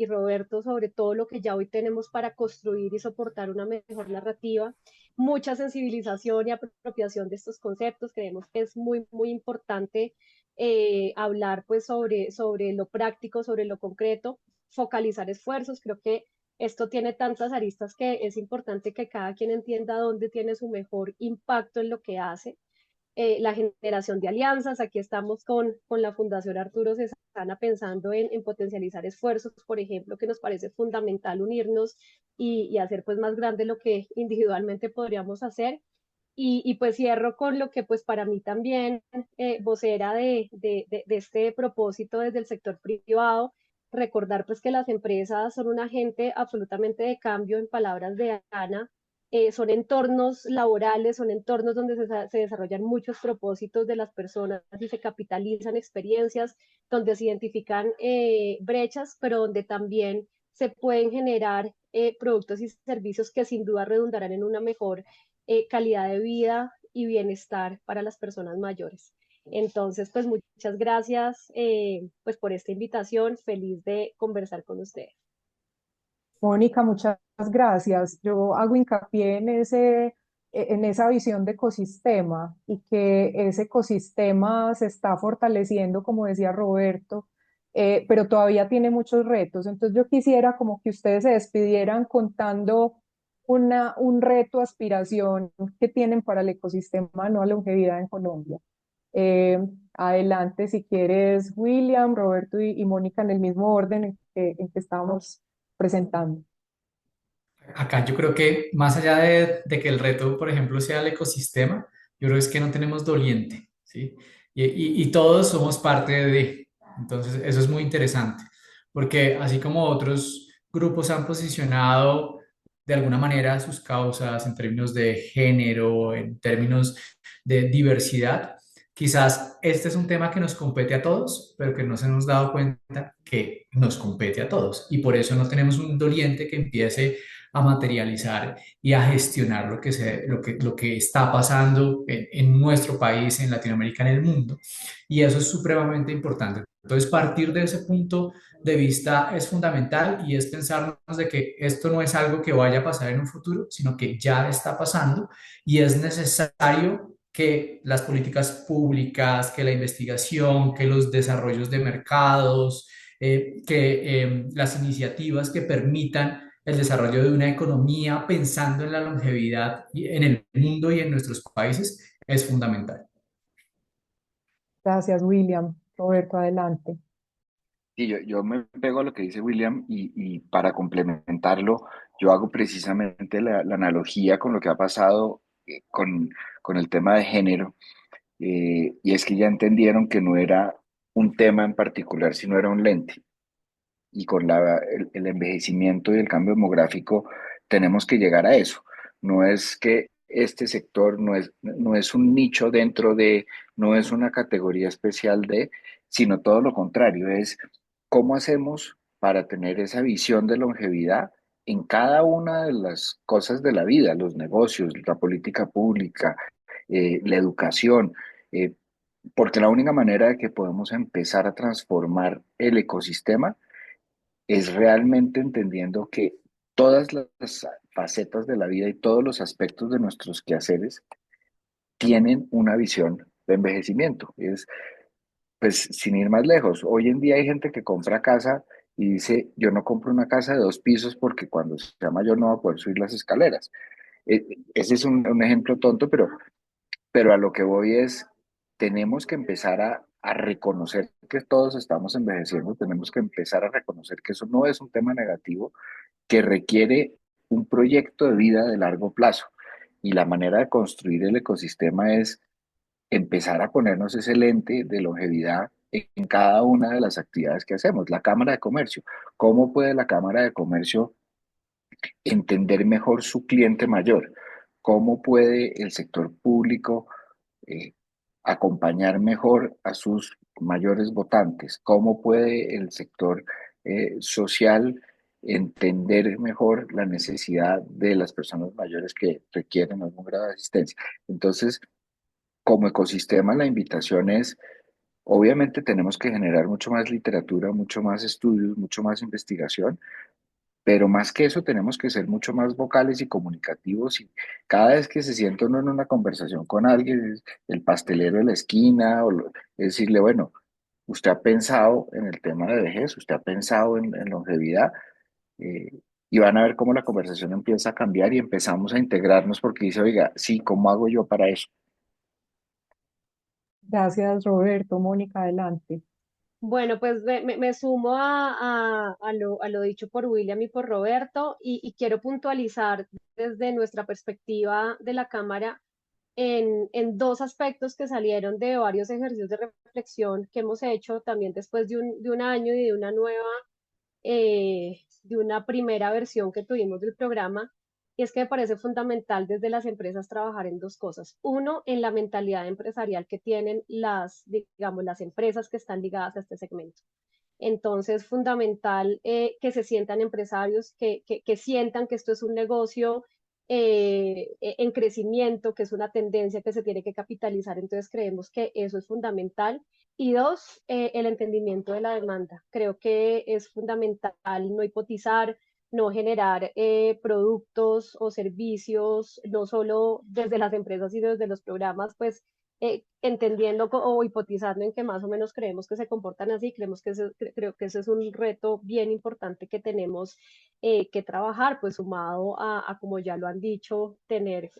Roberto, sobre todo lo que ya hoy tenemos para construir y soportar una mejor narrativa. Mucha sensibilización y apropiación de estos conceptos. Creemos que es muy importante hablar pues sobre lo práctico, sobre lo concreto, focalizar esfuerzos. Creo que esto tiene tantas aristas que es importante que cada quien entienda dónde tiene su mejor impacto en lo que hace. La generación de alianzas, aquí estamos con la Fundación Arturo Cesana pensando en potencializar esfuerzos, por ejemplo, que nos parece fundamental unirnos y hacer pues más grande lo que individualmente podríamos hacer. Y pues cierro con lo que pues para mí también, vocera de este propósito desde el sector privado, recordar pues que las empresas son un agente absolutamente de cambio, en palabras de Ana. Son entornos laborales, son entornos donde se desarrollan muchos propósitos de las personas y se capitalizan experiencias, donde se identifican brechas, pero donde también se pueden generar productos y servicios que sin duda redundarán en una mejor calidad de vida y bienestar para las personas mayores. Entonces, pues muchas gracias pues por esta invitación, feliz de conversar con ustedes. Mónica, muchas gracias. Yo hago hincapié en esa visión de ecosistema y que ese ecosistema se está fortaleciendo, como decía Roberto, pero todavía tiene muchos retos. Entonces yo quisiera como que ustedes se despidieran contando un reto, aspiración que tienen para el ecosistema de nueva longevidad en Colombia. Eh, Adelante, si quieres, William, Roberto y Mónica, en el mismo orden en que estábamos presentando. Acá yo creo que más allá de que el reto, por ejemplo, sea el ecosistema, yo creo es que no tenemos doliente, ¿sí? Y todos somos parte de. Entonces, eso es muy interesante, porque así como otros grupos han posicionado de alguna manera sus causas en términos de género, en términos de diversidad, quizás este es un tema que nos compete a todos, pero que no se nos ha dado cuenta que nos compete a todos. Y por eso no tenemos un doliente que empiece a materializar y a gestionar lo que está pasando en nuestro país, en Latinoamérica, en el mundo. Y eso es supremamente importante. Entonces, partir de ese punto de vista es fundamental y es pensarnos de que esto no es algo que vaya a pasar en un futuro, sino que ya está pasando y es necesario que las políticas públicas, que la investigación, que los desarrollos de mercados, que las iniciativas que permitan el desarrollo de una economía pensando en la longevidad en el mundo y en nuestros países es fundamental. Gracias, William. Roberto, adelante. Y yo me pego a lo que dice William y para complementarlo, yo hago precisamente la analogía con lo que ha pasado con el tema de género, y es que ya entendieron que no era un tema en particular, sino era un lente. Y con el envejecimiento y el cambio demográfico tenemos que llegar a eso. No es que este sector no es un nicho dentro de, no es una categoría especial de, sino todo lo contrario, es cómo hacemos para tener esa visión de longevidad en cada una de las cosas de la vida, los negocios, la política pública, la educación, eh, porque la única manera de que podemos empezar a transformar el ecosistema es realmente entendiendo que todas las facetas de la vida y todos los aspectos de nuestros quehaceres tienen una visión de envejecimiento. Es, pues, sin ir más lejos, hoy en día hay gente que compra casa y dice, yo no compro una casa de 2 pisos porque cuando sea mayor no va a poder subir las escaleras. Ese es un ejemplo tonto, pero a lo que voy es, tenemos que empezar a reconocer que todos estamos envejeciendo, tenemos que empezar a reconocer que eso no es un tema negativo, que requiere un proyecto de vida de largo plazo. Y la manera de construir el ecosistema es empezar a ponernos ese lente de longevidad en cada una de las actividades que hacemos. La Cámara de Comercio. ¿Cómo puede la Cámara de Comercio entender mejor su cliente mayor? ¿Cómo puede el sector público eh, acompañar mejor a sus mayores votantes? ¿Cómo puede el sector social entender mejor la necesidad de las personas mayores que requieren algún grado de asistencia? Entonces, como ecosistema, la invitación es, obviamente tenemos que generar mucho más literatura, mucho más estudios, mucho más investigación, pero más que eso, tenemos que ser mucho más vocales y comunicativos. Y cada vez que se siente uno en una conversación con alguien, el pastelero de la esquina, es decirle, bueno, usted ha pensado en el tema de vejez, usted ha pensado en longevidad, eh, y van a ver cómo la conversación empieza a cambiar y empezamos a integrarnos porque dice, oiga, sí, ¿cómo hago yo para eso? Gracias, Roberto. Mónica, adelante. Bueno, pues me sumo a lo dicho por William y por Roberto y quiero puntualizar desde nuestra perspectiva de la Cámara en dos aspectos que salieron de varios ejercicios de reflexión que hemos hecho también después de un año y de una nueva de una primera versión que tuvimos del programa, y es que me parece fundamental desde las empresas trabajar en dos cosas. Uno, en la mentalidad empresarial que tienen digamos, las empresas que están ligadas a este segmento. Entonces, fundamental que se sientan empresarios, que sientan que esto es un negocio en crecimiento, que es una tendencia que se tiene que capitalizar. Entonces, creemos que eso es fundamental. Y dos, el entendimiento de la demanda. Creo que es fundamental no hipotizar, no generar productos o servicios, no solo desde las empresas, sino desde los programas, pues entendiendo o hipotizando en que más o menos creemos que se comportan así, creo que ese es un reto bien importante que tenemos que trabajar, pues sumado como ya lo han dicho, tener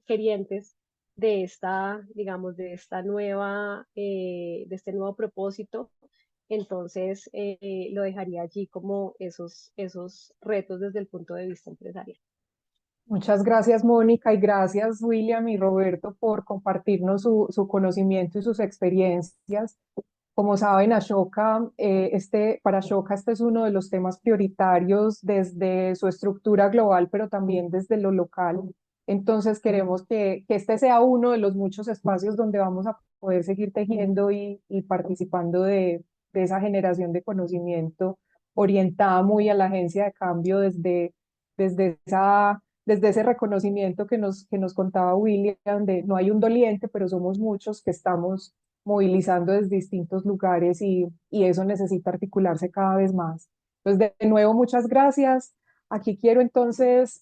querientes de esta, digamos, de este nuevo propósito. Entonces, lo dejaría allí como esos retos desde el punto de vista empresarial. Muchas gracias, Mónica, y gracias, William y Roberto, por compartirnos su conocimiento y sus experiencias. Como saben, Ashoka, para Ashoka este es uno de los temas prioritarios desde su estructura global, pero también desde lo local. Entonces queremos que este sea uno de los muchos espacios donde vamos a poder seguir tejiendo y participando de esa generación de conocimiento orientada muy a la agencia de cambio desde desde ese reconocimiento que nos contaba William, de no hay un doliente, pero somos muchos que estamos movilizando desde distintos lugares y eso necesita articularse cada vez más. Entonces, de nuevo, muchas gracias. Aquí quiero entonces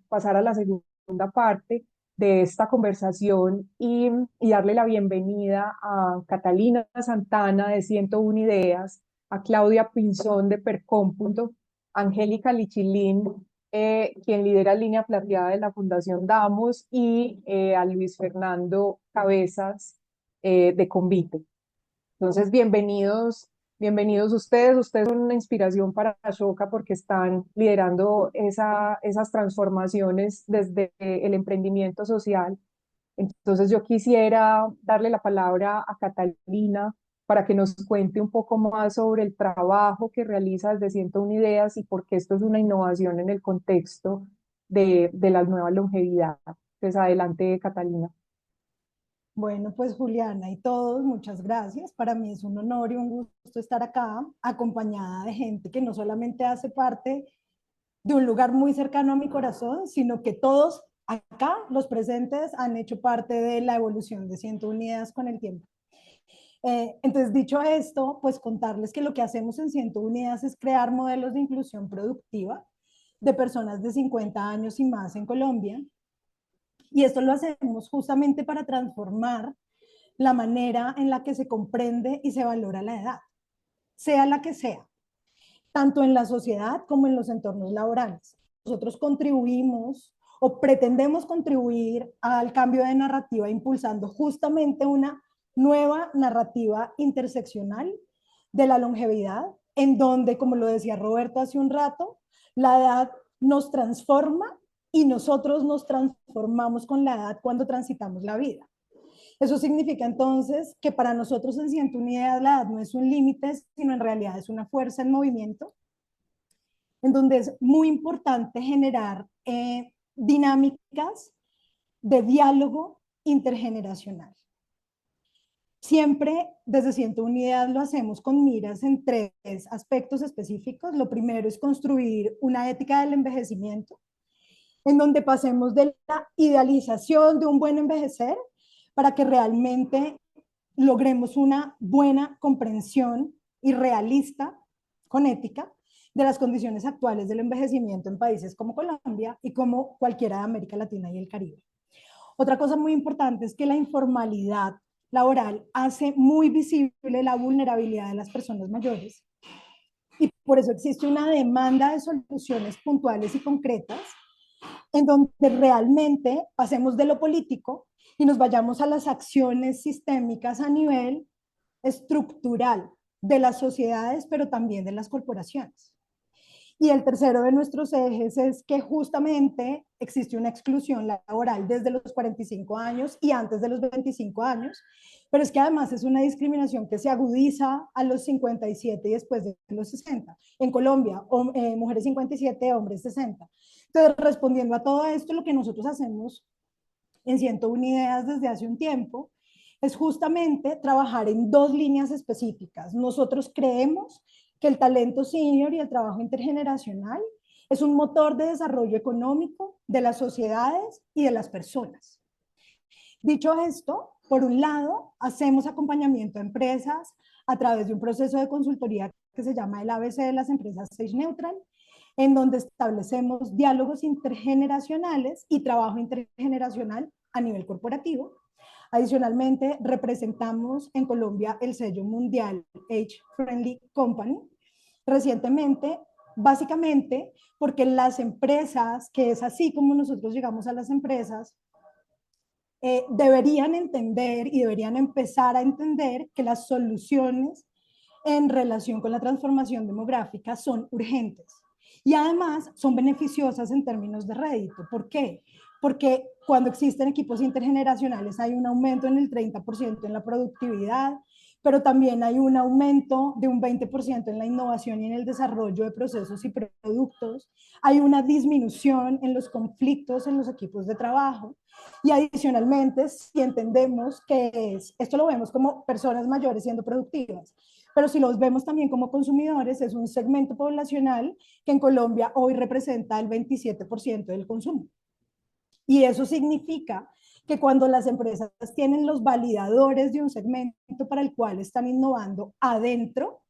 pasar a la segunda parte de esta conversación y darle la bienvenida a Catalina Santana de 101 Ideas, a Claudia Pinzón de Percómputo, Angélica Lichilín, quien lidera Línea Plateada de la Fundación Damos, y a Luis Fernando Cabezas de Convite. Entonces, bienvenidos, bienvenidos ustedes. Ustedes son una inspiración para Ashoka porque están liderando esas transformaciones desde el emprendimiento social. Entonces, yo quisiera darle la palabra a Catalina para que nos cuente un poco más sobre el trabajo que realiza desde 101 Ideas y por qué esto es una innovación en el contexto de la nueva longevidad. Entonces, adelante, Catalina. Bueno, pues Juliana y todos, muchas gracias. Para mí es un honor y un gusto estar acá, acompañada de gente que no solamente hace parte de un lugar muy cercano a mi corazón, sino que todos acá, los presentes, han hecho parte de la evolución de 101 Ideas con el tiempo. Entonces, dicho esto, pues contarles que lo que hacemos en 101 Ideas es crear modelos de inclusión productiva de personas de 50 años y más en Colombia. Y esto lo hacemos justamente para transformar la manera en la que se comprende y se valora la edad, sea la que sea, tanto en la sociedad como en los entornos laborales. Nosotros contribuimos o pretendemos contribuir al cambio de narrativa impulsando justamente una nueva narrativa interseccional de la longevidad, en donde, como lo decía Roberto hace un rato, la edad nos transforma y nosotros nos transformamos con la edad cuando transitamos la vida. Eso significa entonces que para nosotros en 101 Ideas la edad no es un límite, sino en realidad es una fuerza en movimiento, en donde es muy importante generar dinámicas de diálogo intergeneracional. Siempre desde 101 Ideas lo hacemos con miras en tres aspectos específicos. Lo primero es construir una ética del envejecimiento, en donde pasemos de la idealización de un buen envejecer para que realmente logremos una buena comprensión y realista, con ética, de las condiciones actuales del envejecimiento en países como Colombia y como cualquiera de América Latina y el Caribe. Otra cosa muy importante es que la informalidad laboral hace muy visible la vulnerabilidad de las personas mayores y por eso existe una demanda de soluciones puntuales y concretas en donde realmente pasemos de lo político y nos vayamos a las acciones sistémicas a nivel estructural de las sociedades, pero también de las corporaciones. Y el tercero de nuestros ejes es que justamente existe una exclusión laboral desde los 45 años y antes de los 25 años, pero es que además es una discriminación que se agudiza a los 57 y después de los 60. En Colombia, mujeres 57, hombres 60. Entonces, respondiendo a todo esto, lo que nosotros hacemos en 101 Ideas desde hace un tiempo es justamente trabajar en dos líneas específicas. Nosotros creemos que el talento senior y el trabajo intergeneracional es un motor de desarrollo económico de las sociedades y de las personas. Dicho esto, por un lado, hacemos acompañamiento a empresas a través de un proceso de consultoría que se llama el ABC de las empresas Sage Neutral, en donde establecemos diálogos intergeneracionales y trabajo intergeneracional a nivel corporativo. Adicionalmente, representamos en Colombia el sello mundial Age Friendly Company recientemente, básicamente porque las empresas, que es así como nosotros llegamos a las empresas, deberían entender y deberían empezar a entender que las soluciones en relación con la transformación demográfica son urgentes y además son beneficiosas en términos de rédito. ¿Por qué? Porque cuando existen equipos intergeneracionales hay un aumento en el 30% en la productividad, pero también hay un aumento de un 20% en la innovación y en el desarrollo de procesos y productos, hay una disminución en los conflictos en los equipos de trabajo y adicionalmente, si entendemos que esto lo vemos como personas mayores siendo productivas, pero si los vemos también como consumidores, es un segmento poblacional que en Colombia hoy representa el 27% del consumo. Y eso significa que cuando las empresas tienen los validadores de un segmento para el cual están innovando adentro,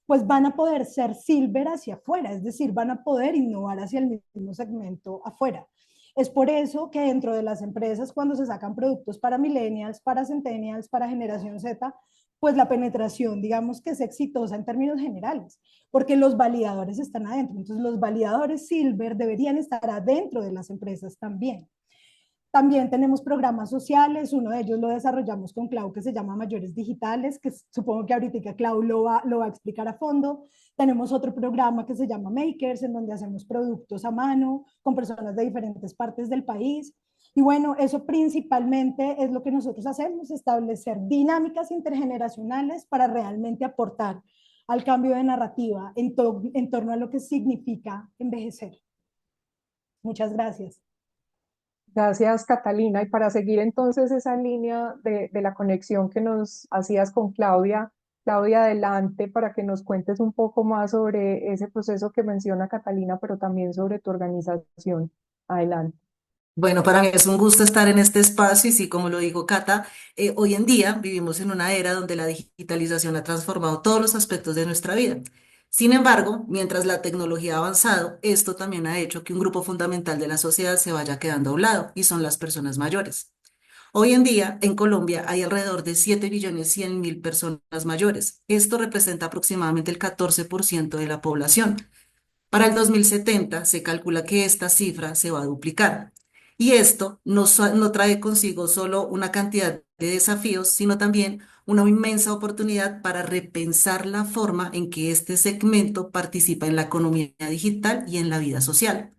pues van a poder ser silver hacia afuera, es decir, van a poder innovar hacia el mismo segmento afuera. Es por eso que dentro de las empresas, cuando se sacan productos para millennials, para centennials, para generación Z, pues la penetración, digamos que es exitosa en términos generales, porque los validadores están adentro. Entonces, los validadores silver deberían estar adentro de las empresas también. También tenemos programas sociales, uno de ellos lo desarrollamos con Clau que se llama Mayores Digitales, que supongo que ahorita Clau lo va a explicar a fondo. Tenemos otro programa que se llama Makers, en donde hacemos productos a mano con personas de diferentes partes del país. Y bueno, eso principalmente es lo que nosotros hacemos, establecer dinámicas intergeneracionales para realmente aportar al cambio de narrativa en torno a lo que significa envejecer. Muchas gracias. Gracias, Catalina. Y para seguir entonces esa línea de la conexión que nos hacías con Claudia, Claudia, adelante para que nos cuentes un poco más sobre ese proceso que menciona Catalina, pero también sobre tu organización. Adelante. Bueno, para mí es un gusto estar en este espacio y sí, como lo dijo Cata, hoy en día vivimos en una era donde la digitalización ha transformado todos los aspectos de nuestra vida. Sin embargo, mientras la tecnología ha avanzado, esto también ha hecho que un grupo fundamental de la sociedad se vaya quedando a un lado y son las personas mayores. Hoy en día, en Colombia hay alrededor de 7.100.000 personas mayores. Esto representa aproximadamente el 14% de la población. Para el 2070 se calcula que esta cifra se va a duplicar. Y esto no trae consigo solo una cantidad de desafíos, sino también una inmensa oportunidad para repensar la forma en que este segmento participa en la economía digital y en la vida social.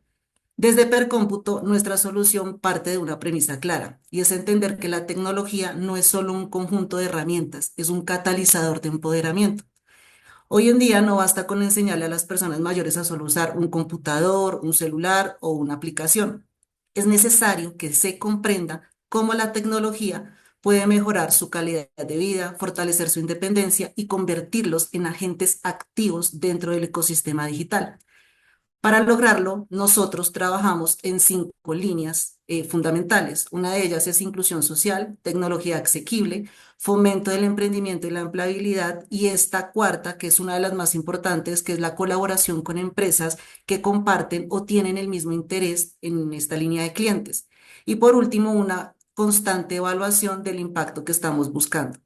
Desde Percómputo, nuestra solución parte de una premisa clara, y es entender que la tecnología no es solo un conjunto de herramientas, es un catalizador de empoderamiento. Hoy en día no basta con enseñarle a las personas mayores a solo usar un computador, un celular o una aplicación. Es necesario que se comprenda cómo la tecnología puede mejorar su calidad de vida, fortalecer su independencia y convertirlos en agentes activos dentro del ecosistema digital. Para lograrlo, nosotros trabajamos en 5 líneas fundamentales. Una de ellas es inclusión social, tecnología asequible, fomento del emprendimiento y la empleabilidad, y esta cuarta, que es una de las más importantes, que es la colaboración con empresas que comparten o tienen el mismo interés en esta línea de clientes. Y por último, una constante evaluación del impacto que estamos buscando.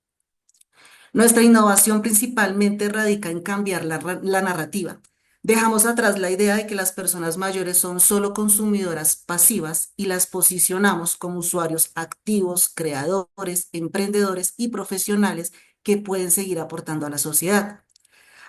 Nuestra innovación principalmente radica en cambiar la narrativa. Dejamos atrás la idea de que las personas mayores son solo consumidoras pasivas y las posicionamos como usuarios activos, creadores, emprendedores y profesionales que pueden seguir aportando a la sociedad.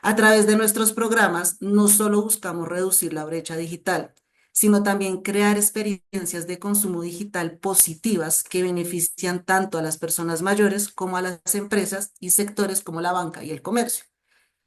A través de nuestros programas, no solo buscamos reducir la brecha digital, sino también crear experiencias de consumo digital positivas que benefician tanto a las personas mayores como a las empresas y sectores como la banca y el comercio.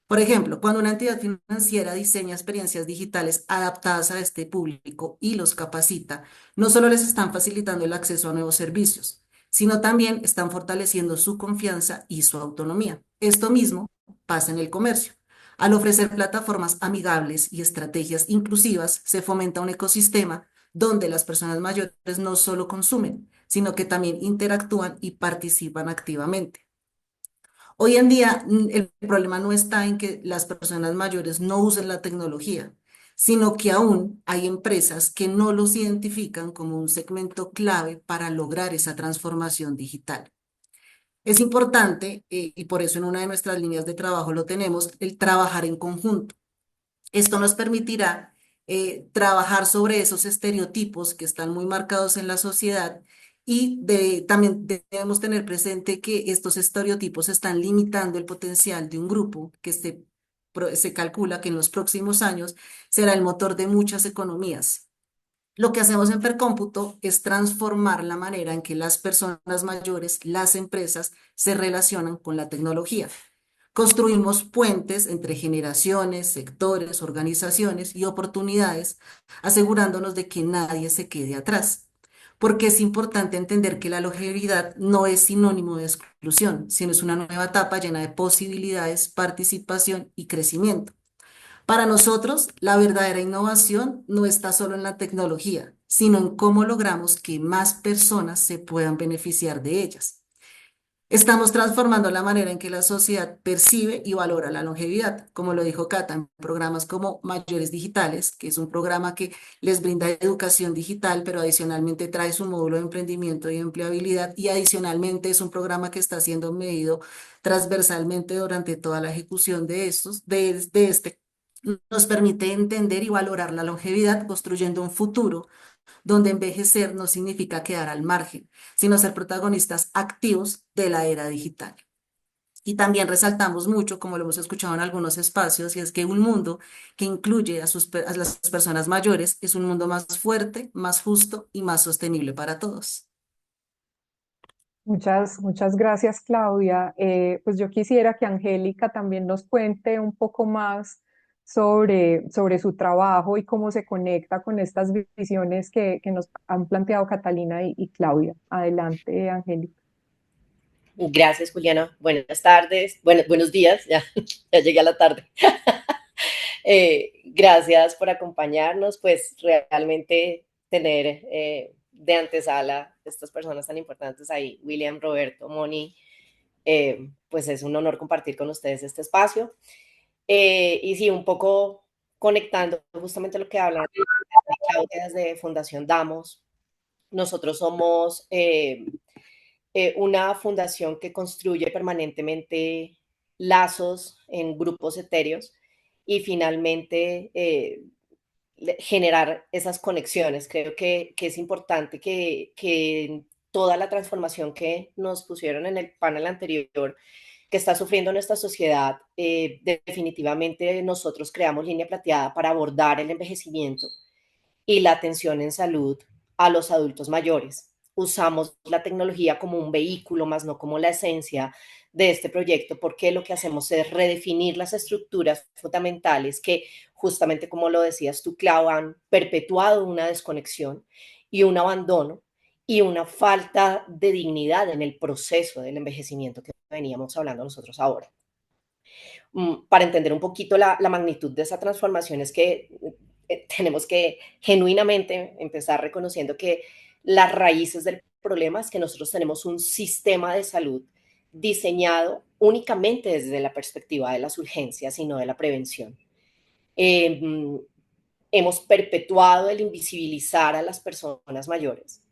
Por ejemplo, cuando una entidad financiera diseña experiencias digitales adaptadas a este público y los capacita, no solo les están facilitando el acceso a nuevos servicios, sino también están fortaleciendo su confianza y su autonomía. Esto mismo pasa en el comercio. Al ofrecer plataformas amigables y estrategias inclusivas, se fomenta un ecosistema donde las personas mayores no solo consumen, sino que también interactúan y participan activamente. Hoy en día, el problema no está en que las personas mayores no usen la tecnología, sino que aún hay empresas que no los identifican como un segmento clave para lograr esa transformación digital. Es importante, y por eso en una de nuestras líneas de trabajo lo tenemos, el trabajar en conjunto. Esto nos permitirá trabajar sobre esos estereotipos que están muy marcados en la sociedad y también debemos tener presente que estos estereotipos están limitando el potencial de un grupo que se calcula que en los próximos años será el motor de muchas economías. Lo que hacemos en Percómputo es transformar la manera en que las personas mayores, las empresas, se relacionan con la tecnología. Construimos puentes entre generaciones, sectores, organizaciones y oportunidades, asegurándonos de que nadie se quede atrás. porque es importante entender que la longevidad no es sinónimo de exclusión, sino es una nueva etapa llena de posibilidades, participación y crecimiento. Para nosotros, la verdadera innovación no está solo en la tecnología, sino en cómo logramos que más personas se puedan beneficiar de ellas. Estamos transformando la manera en que la sociedad percibe y valora la longevidad, como lo dijo Cata, en programas como Mayores Digitales, que es un programa que les brinda educación digital, pero adicionalmente trae su módulo de emprendimiento y empleabilidad, y adicionalmente es un programa que está siendo medido transversalmente durante toda la ejecución de este. Nos permite entender y valorar la longevidad, construyendo un futuro donde envejecer no significa quedar al margen, sino ser protagonistas activos de la era digital. Y también resaltamos mucho, como lo hemos escuchado en algunos espacios, y es que un mundo que incluye a las personas mayores es un mundo más fuerte, más justo y más sostenible para todos. Muchas gracias, Claudia. Pues yo quisiera que Angélica también nos cuente un poco más sobre su trabajo y cómo se conecta con estas visiones que nos han planteado Catalina y Claudia. Adelante, Angélica. Gracias, Juliana. Buenas tardes, buenos días, ya, ya llegué a la tarde. Gracias por acompañarnos, pues realmente tener de antesala estas personas tan importantes ahí, William, Roberto, Moni, pues es un honor compartir con ustedes este espacio. Y sí, un poco conectando justamente lo que hablan Claudia desde Fundación Damos. Nosotros somos una fundación que construye permanentemente lazos en grupos etéreos y finalmente generar esas conexiones. Creo que es importante que toda la transformación que nos pusieron en el panel anterior, que está sufriendo nuestra sociedad, definitivamente nosotros creamos Línea Plateada para abordar el envejecimiento y la atención en salud a los adultos mayores. Usamos la tecnología como un vehículo, más no como la esencia de este proyecto, porque lo que hacemos es redefinir las estructuras fundamentales que, justamente como lo decías tú, Clau, han perpetuado una desconexión y un abandono y una falta de dignidad en el proceso del envejecimiento que veníamos hablando nosotros ahora. Para entender un poquito la magnitud de esa transformación es que tenemos que genuinamente empezar reconociendo que las raíces del problema es que nosotros tenemos un sistema de salud diseñado únicamente desde la perspectiva de las urgencias y no de la prevención. Hemos perpetuado el invisibilizar a las personas mayores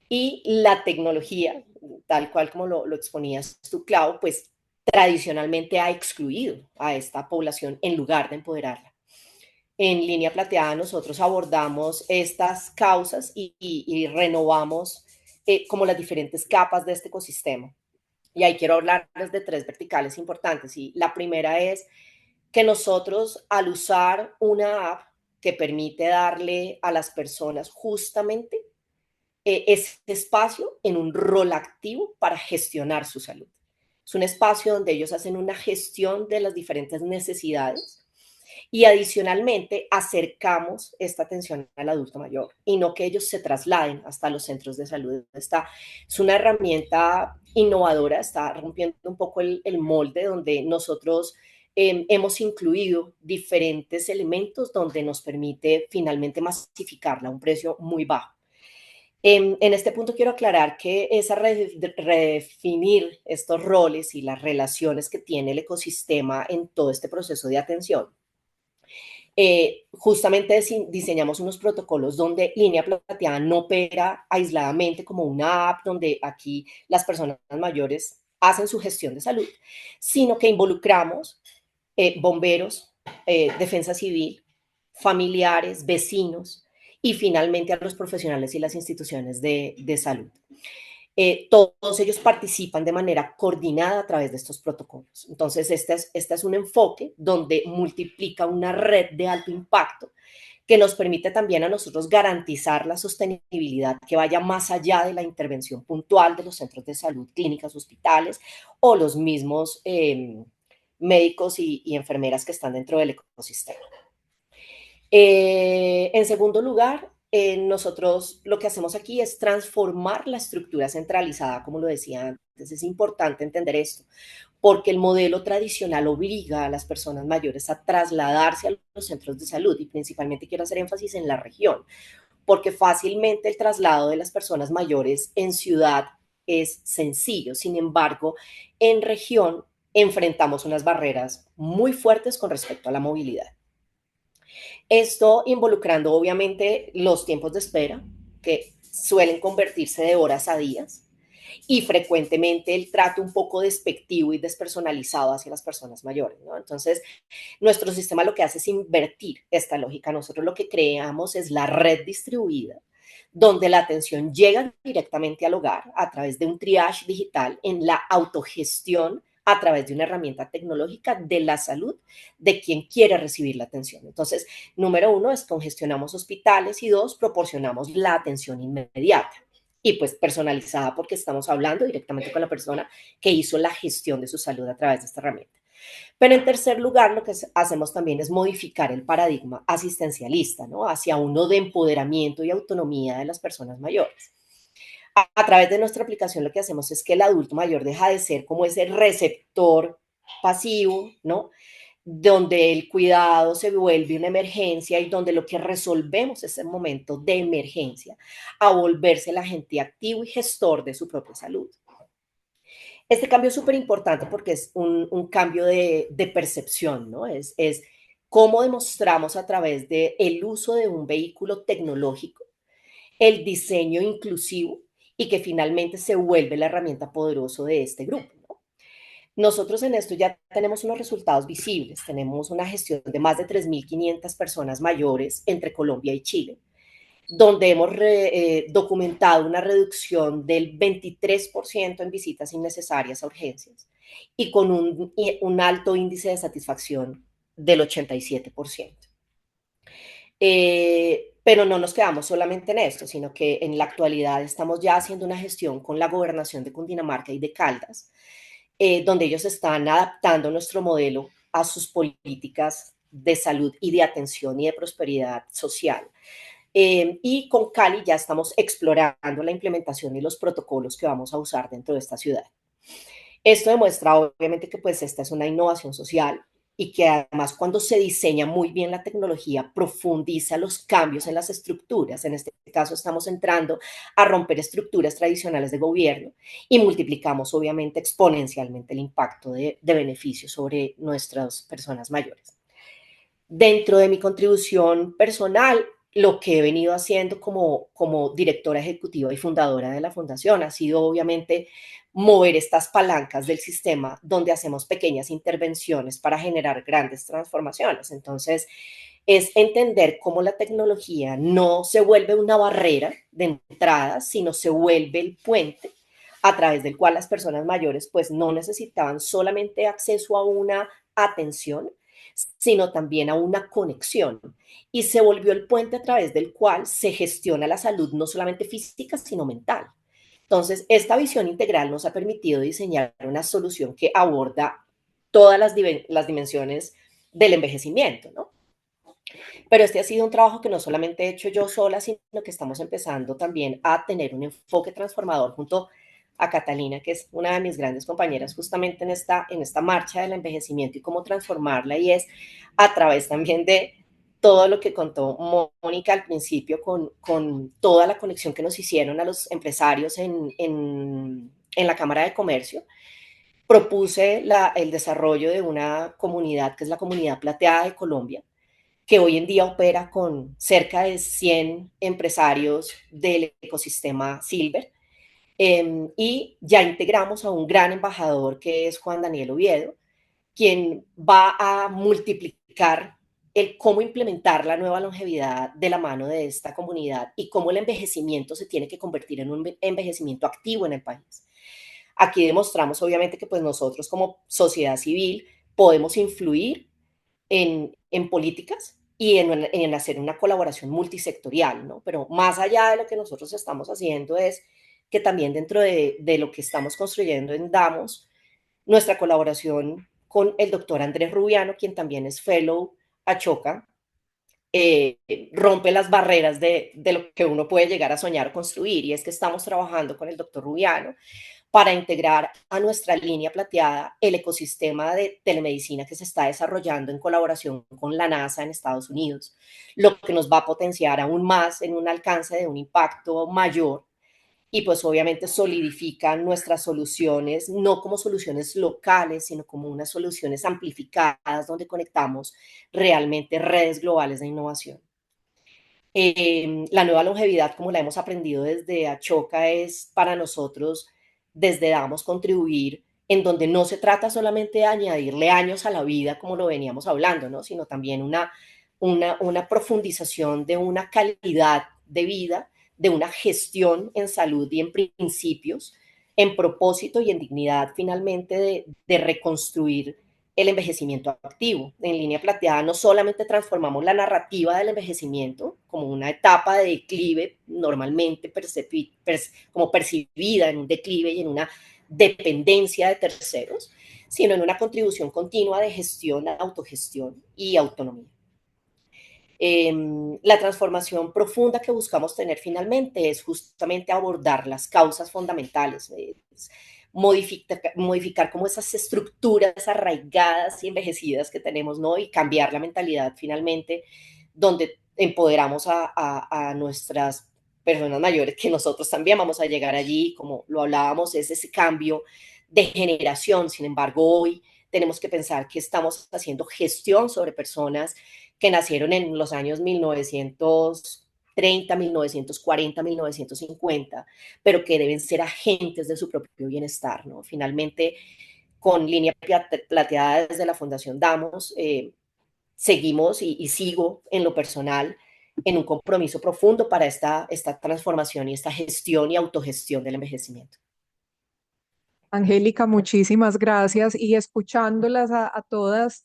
y la tecnología, tal cual como lo exponías tú, Clau, pues tradicionalmente ha excluido a esta población en lugar de empoderarla. En Línea Plateada nosotros abordamos estas causas y renovamos como las diferentes capas de este ecosistema. Y ahí quiero hablarles de tres verticales importantes. Y la primera es que nosotros, al usar una app que permite darle a las personas justamente ese espacio en un rol activo para gestionar su salud. Es un espacio donde ellos hacen una gestión de las diferentes necesidades y adicionalmente acercamos esta atención al adulto mayor y no que ellos se trasladen hasta los centros de salud. Es una herramienta innovadora, está rompiendo un poco el molde donde nosotros hemos incluido diferentes elementos donde nos permite finalmente masificarla a un precio muy bajo. En este punto quiero aclarar que esa redefinir estos roles y las relaciones que tiene el ecosistema en todo este proceso de atención. Justamente diseñamos unos protocolos donde Línea Plateada no opera aisladamente como una app donde aquí las personas mayores hacen su gestión de salud, sino que involucramos bomberos, defensa civil, familiares, vecinos y finalmente a los profesionales y las instituciones de salud. Todos ellos participan de manera coordinada a través de estos protocolos. Entonces, este es un enfoque donde multiplica una red de alto impacto que nos permite también a nosotros garantizar la sostenibilidad que vaya más allá de la intervención puntual de los centros de salud, clínicas, hospitales o los mismos médicos y enfermeras que están dentro del ecosistema. En segundo lugar, nosotros lo que hacemos aquí es transformar la estructura centralizada, como lo decía antes. Es importante entender esto, porque el modelo tradicional obliga a las personas mayores a trasladarse a los centros de salud, y principalmente quiero hacer énfasis en la región, porque fácilmente el traslado de las personas mayores en ciudad es sencillo. Sin embargo, en región enfrentamos unas barreras muy fuertes con respecto a la movilidad. Esto involucrando obviamente los tiempos de espera, que suelen convertirse de horas a días, y frecuentemente el trato un poco despectivo y despersonalizado hacia las personas mayores, ¿no? Entonces, nuestro sistema lo que hace es invertir esta lógica. Nosotros lo que creamos es la red distribuida, donde la atención llega directamente al hogar a través de un triage digital en la autogestión a través de una herramienta tecnológica de la salud de quien quiere recibir la atención. Entonces, número uno es congestionamos hospitales, y dos, proporcionamos la atención inmediata y pues personalizada, porque estamos hablando directamente con la persona que hizo la gestión de su salud a través de esta herramienta. Pero en tercer lugar, lo que hacemos también es modificar el paradigma asistencialista, ¿no? Hacia uno de empoderamiento y autonomía de las personas mayores. A través de nuestra aplicación lo que hacemos es que el adulto mayor deja de ser como ese receptor pasivo, ¿no? Donde el cuidado se vuelve una emergencia y donde lo que resolvemos es el momento de emergencia, a volverse el agente activo y gestor de su propia salud. Este cambio es súper importante porque es un cambio de percepción, ¿no? Es cómo demostramos a través del uso de un vehículo tecnológico el diseño inclusivo, y que finalmente se vuelve la herramienta poderosa de este grupo, ¿no? Nosotros en esto ya tenemos unos resultados visibles. Tenemos una gestión de más de 3.500 personas mayores entre Colombia y Chile, donde hemos documentado una reducción del 23% en visitas innecesarias a urgencias, y con un alto índice de satisfacción del 87%. Pero no nos quedamos solamente en esto, sino que en la actualidad estamos ya haciendo una gestión con la gobernación de Cundinamarca y de Caldas, donde ellos están adaptando nuestro modelo a sus políticas de salud y de atención y de prosperidad social. Y con Cali ya estamos explorando la implementación y los protocolos que vamos a usar dentro de esta ciudad. Esto demuestra obviamente que pues esta es una innovación social, y que además cuando se diseña muy bien la tecnología profundiza los cambios en las estructuras. En este caso estamos entrando a romper estructuras tradicionales de gobierno y multiplicamos obviamente exponencialmente el impacto de beneficios sobre nuestras personas mayores. Dentro de mi contribución personal, lo que he venido haciendo como directora ejecutiva y fundadora de la fundación ha sido obviamente mover estas palancas del sistema donde hacemos pequeñas intervenciones para generar grandes transformaciones. Entonces, es entender cómo la tecnología no se vuelve una barrera de entrada, sino se vuelve el puente a través del cual las personas mayores pues no necesitaban solamente acceso a una atención, sino también a una conexión, y se volvió el puente a través del cual se gestiona la salud no solamente física, sino mental. Entonces, esta visión integral nos ha permitido diseñar una solución que aborda todas las dimensiones del envejecimiento, ¿no? Pero este ha sido un trabajo que no solamente he hecho yo sola, sino que estamos empezando también a tener un enfoque transformador junto a Catalina, que es una de mis grandes compañeras justamente en esta marcha del envejecimiento y cómo transformarla, y es a través también de todo lo que contó Mónica al principio con toda la conexión que nos hicieron a los empresarios en la Cámara de Comercio. Propuse el desarrollo de una comunidad que es la Comunidad Plateada de Colombia, que hoy en día opera con cerca de 100 empresarios del ecosistema Silver. Y ya integramos a un gran embajador que es Juan Daniel Oviedo, quien va a multiplicar el cómo implementar la nueva longevidad de la mano de esta comunidad y cómo el envejecimiento se tiene que convertir en un envejecimiento activo en el país. Aquí demostramos obviamente que pues nosotros como sociedad civil podemos influir en políticas y en hacer una colaboración multisectorial, ¿no? Pero más allá de lo que nosotros estamos haciendo es que también dentro de lo que estamos construyendo en Damos, nuestra colaboración con el doctor Andrés Rubiano, quien también es fellow Ashoka, rompe las barreras de lo que uno puede llegar a soñar o construir. Y es que estamos trabajando con el doctor Rubiano para integrar a nuestra línea plateada el ecosistema de telemedicina que se está desarrollando en colaboración con la NASA en Estados Unidos, lo que nos va a potenciar aún más en un alcance de un impacto mayor y pues obviamente solidifican nuestras soluciones, no como soluciones locales, sino como unas soluciones amplificadas donde conectamos realmente redes globales de innovación. La nueva longevidad, como la hemos aprendido desde Ashoka, es para nosotros, desde Damos, contribuir en donde no se trata solamente de añadirle años a la vida, como lo veníamos hablando, ¿no? Sino también una profundización de una calidad de vida, de una gestión en salud y en principios, en propósito y en dignidad finalmente de reconstruir el envejecimiento activo. En Línea Plateada no solamente transformamos la narrativa del envejecimiento como una etapa de declive normalmente como percibida en un declive y en una dependencia de terceros, sino en una contribución continua de gestión, autogestión y autonomía. La transformación profunda que buscamos tener finalmente es justamente abordar las causas fundamentales, modificar como esas estructuras arraigadas y envejecidas que tenemos, ¿no? Y cambiar la mentalidad finalmente, donde empoderamos a nuestras personas mayores, que nosotros también vamos a llegar allí, como lo hablábamos, es ese cambio de generación. Sin embargo, hoy tenemos que pensar que estamos haciendo gestión sobre personas que nacieron en los años 1930, 1940, 1950, pero que deben ser agentes de su propio bienestar, ¿no? Finalmente, con Línea Plateada desde la Fundación Damos, seguimos y sigo en lo personal en un compromiso profundo para esta transformación y esta gestión y autogestión del envejecimiento. Angélica, muchísimas gracias. Y escuchándolas a todas,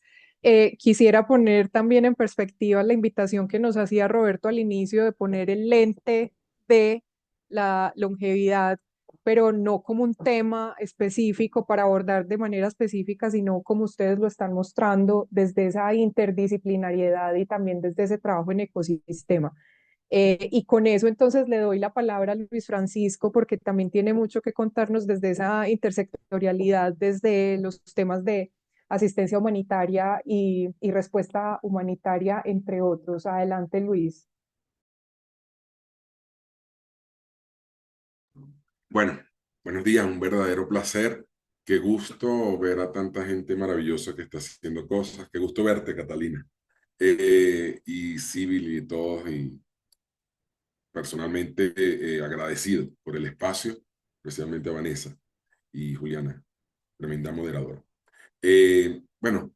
quisiera poner también en perspectiva la invitación que nos hacía Roberto al inicio de poner el lente de la longevidad, pero no como un tema específico para abordar de manera específica, sino como ustedes lo están mostrando desde esa interdisciplinariedad y también desde ese trabajo en ecosistema. Y con eso entonces le doy la palabra a Luis Francisco porque también tiene mucho que contarnos desde esa intersectorialidad, desde los temas de asistencia humanitaria y respuesta humanitaria, entre otros. Adelante, Luis. Bueno, buenos días, un verdadero placer. Qué gusto ver a tanta gente maravillosa que está haciendo cosas. Qué gusto verte, Catalina. Y Sibyl y todos, y personalmente agradecido por el espacio, especialmente a Vanessa y Juliana, tremenda moderadora. Bueno,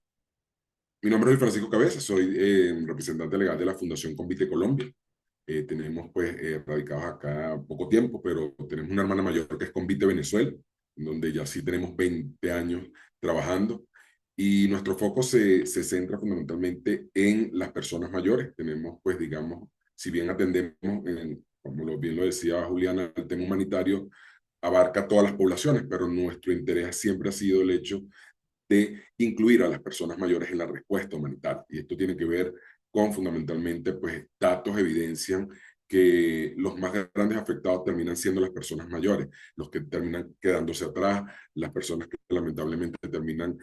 mi nombre es Francisco Cabeza, soy representante legal de la Fundación Convite Colombia. Tenemos pues radicados acá poco tiempo, pero tenemos una hermana mayor que es Convite Venezuela, donde ya sí tenemos 20 años trabajando. Y nuestro foco se centra fundamentalmente en las personas mayores. Tenemos pues, digamos, si bien atendemos, como bien lo decía Juliana, el tema humanitario abarca todas las poblaciones, pero nuestro interés siempre ha sido el hecho de incluir a las personas mayores en la respuesta humanitaria. Y esto tiene que ver con fundamentalmente, pues, datos evidencian que los más grandes afectados terminan siendo las personas mayores, los que terminan quedándose atrás, las personas que lamentablemente terminan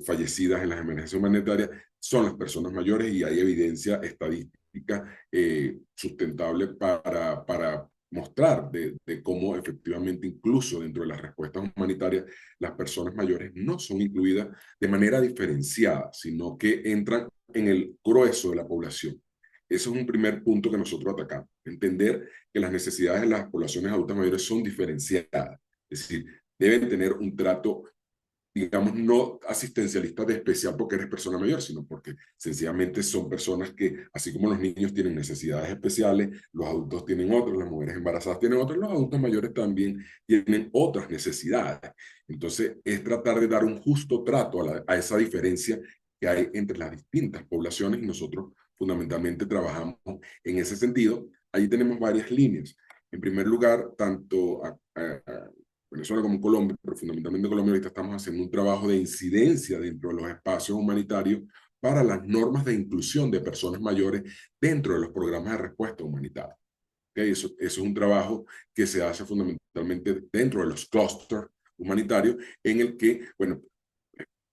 fallecidas en las emergencias humanitarias, son las personas mayores y hay evidencia estadística sustentable para mostrar de cómo efectivamente incluso dentro de las respuestas humanitarias las personas mayores no son incluidas de manera diferenciada, sino que entran en el grueso de la población. Eso es un primer punto que nosotros atacamos, entender que las necesidades de las poblaciones adultas mayores son diferenciadas, es decir, deben tener un trato, digamos, no asistencialista de especial porque eres persona mayor, sino porque sencillamente son personas que, así como los niños tienen necesidades especiales, los adultos tienen otras, las mujeres embarazadas tienen otras, los adultos mayores también tienen otras necesidades. Entonces, es tratar de dar un justo trato a esa diferencia que hay entre las distintas poblaciones y nosotros fundamentalmente trabajamos en ese sentido. Ahí tenemos varias líneas. En primer lugar, tanto Venezuela como Colombia, pero fundamentalmente Colombia, ahorita estamos haciendo un trabajo de incidencia dentro de los espacios humanitarios para las normas de inclusión de personas mayores dentro de los programas de respuesta humanitaria. ¿Okay? Eso es un trabajo que se hace fundamentalmente dentro de los clústeres humanitarios, en el que, bueno,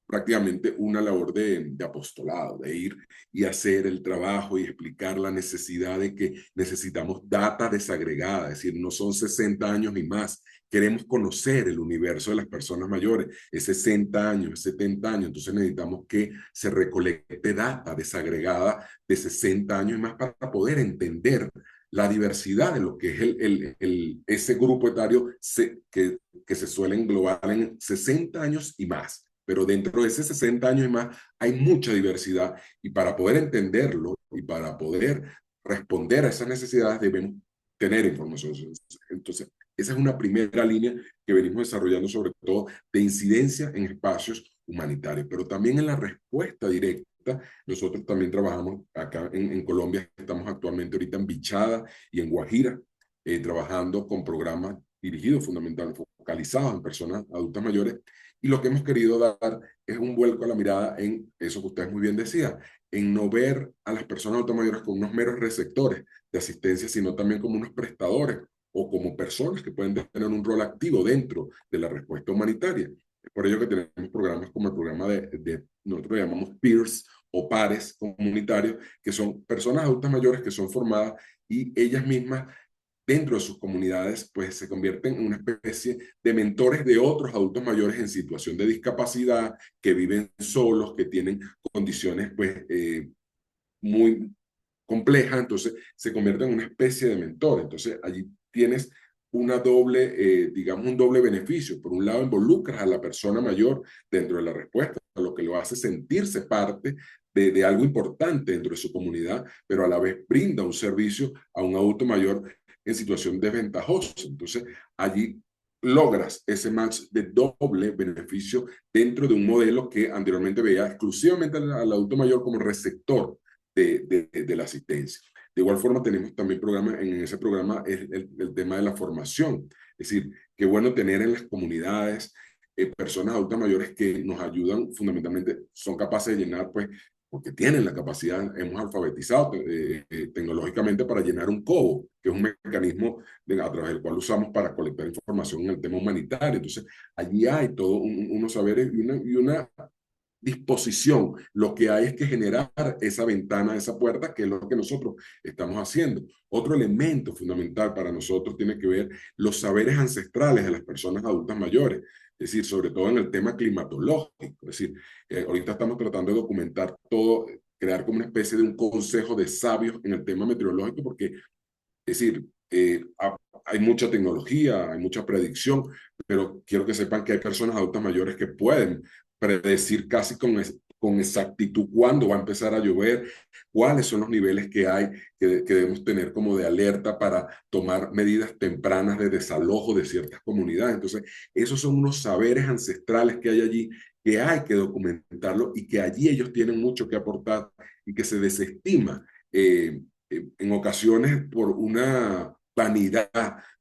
prácticamente una labor de apostolado, de ir y hacer el trabajo y explicar la necesidad de que necesitamos data desagregada, es decir, no son 60 años ni más. Queremos conocer el universo de las personas mayores, es 60 años, es 70 años, entonces necesitamos que se recolecte data desagregada de 60 años y más para poder entender la diversidad de lo que es ese grupo etario que se suele englobar en 60 años y más. Pero dentro de ese 60 años y más hay mucha diversidad, y para poder entenderlo y para poder responder a esas necesidades debemos tener información. Entonces, esa es una primera línea que venimos desarrollando, sobre todo de incidencia en espacios humanitarios, pero también en la respuesta directa. Nosotros también trabajamos acá en Colombia, estamos actualmente ahorita en Bichada y en Guajira, trabajando con programas dirigidos fundamentalmente, focalizados en personas adultas mayores. Y lo que hemos querido dar es un vuelco a la mirada en eso que ustedes muy bien decían, en no ver a las personas adultas mayores como unos meros receptores de asistencia, sino también como unos prestadores o como personas que pueden tener un rol activo dentro de la respuesta humanitaria. Es por ello que tenemos programas como el programa nosotros le llamamos peers o pares comunitarios, que son personas adultas mayores que son formadas y ellas mismas dentro de sus comunidades, pues se convierten en una especie de mentores de otros adultos mayores en situación de discapacidad, que viven solos, que tienen condiciones pues muy complejas, entonces se convierten en una especie de mentor. Entonces allí tienes una doble, digamos, un doble beneficio. Por un lado, involucras a la persona mayor dentro de la respuesta, lo que lo hace sentirse parte de algo importante dentro de su comunidad, pero a la vez brinda un servicio a un adulto mayor en situación desventajosa. Entonces, allí logras ese match de doble beneficio dentro de un modelo que anteriormente veía exclusivamente al adulto mayor como receptor de la asistencia. De igual forma, tenemos también en ese programa el tema de la formación. Es decir, qué bueno tener en las comunidades personas adultas mayores que nos ayudan fundamentalmente, son capaces de llenar, pues, porque tienen la capacidad, hemos alfabetizado tecnológicamente para llenar un cobo, que es un mecanismo a través del cual usamos para colectar información en el tema humanitario. Entonces, allí hay todos unos saberes y una disposición. Lo que hay es que generar esa ventana, esa puerta, que es lo que nosotros estamos haciendo. Otro elemento fundamental para nosotros tiene que ver los saberes ancestrales de las personas adultas mayores. Es decir, sobre todo en el tema climatológico. Es decir, ahorita estamos tratando de documentar todo, crear como una especie de un consejo de sabios en el tema meteorológico, porque, es decir, hay mucha tecnología, hay mucha predicción, pero quiero que sepan que hay personas adultas mayores que pueden predecir casi con exactitud cuándo va a empezar a llover, cuáles son los niveles que hay, que debemos tener como de alerta para tomar medidas tempranas de desalojo de ciertas comunidades. Entonces, esos son unos saberes ancestrales que hay allí, que hay que documentarlo y que allí ellos tienen mucho que aportar y que se desestima en ocasiones por una vanidad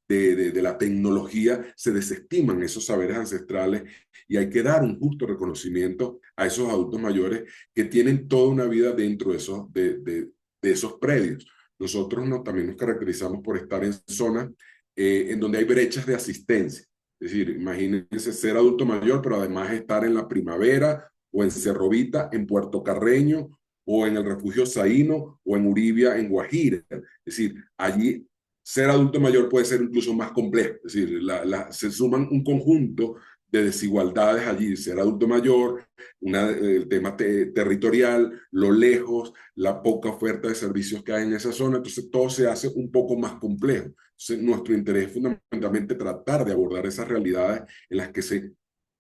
de la tecnología, se desestiman esos saberes ancestrales, y hay que dar un justo reconocimiento a esos adultos mayores que tienen toda una vida dentro de esos predios. Nosotros también nos caracterizamos por estar en zonas en donde hay brechas de asistencia. Es decir, imagínense ser adulto mayor, pero además estar en La Primavera o en Cerrovita, en Puerto Carreño, o en el Refugio Saíno, o en Uribia, en Guajira. Es decir, allí ser adulto mayor puede ser incluso más complejo. Es decir, se suman un conjunto de desigualdades allí. Ser adulto mayor, el tema territorial, lo lejos, la poca oferta de servicios que hay en esa zona. Entonces todo se hace un poco más complejo. Entonces nuestro interés es fundamentalmente tratar de abordar esas realidades en las que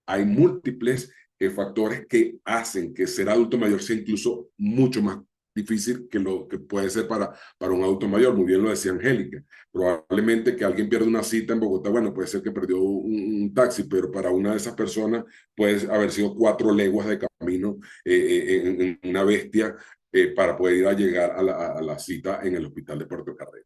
hay múltiples factores que hacen que ser adulto mayor sea incluso mucho más difícil que lo que puede ser para un adulto mayor. Muy bien lo decía Angélica. Probablemente que alguien pierda una cita en Bogotá, bueno, puede ser que perdió un taxi, pero para una de esas personas puede haber sido 4 leguas de camino en una bestia para poder ir a llegar a la cita en el hospital de Puerto Carreño.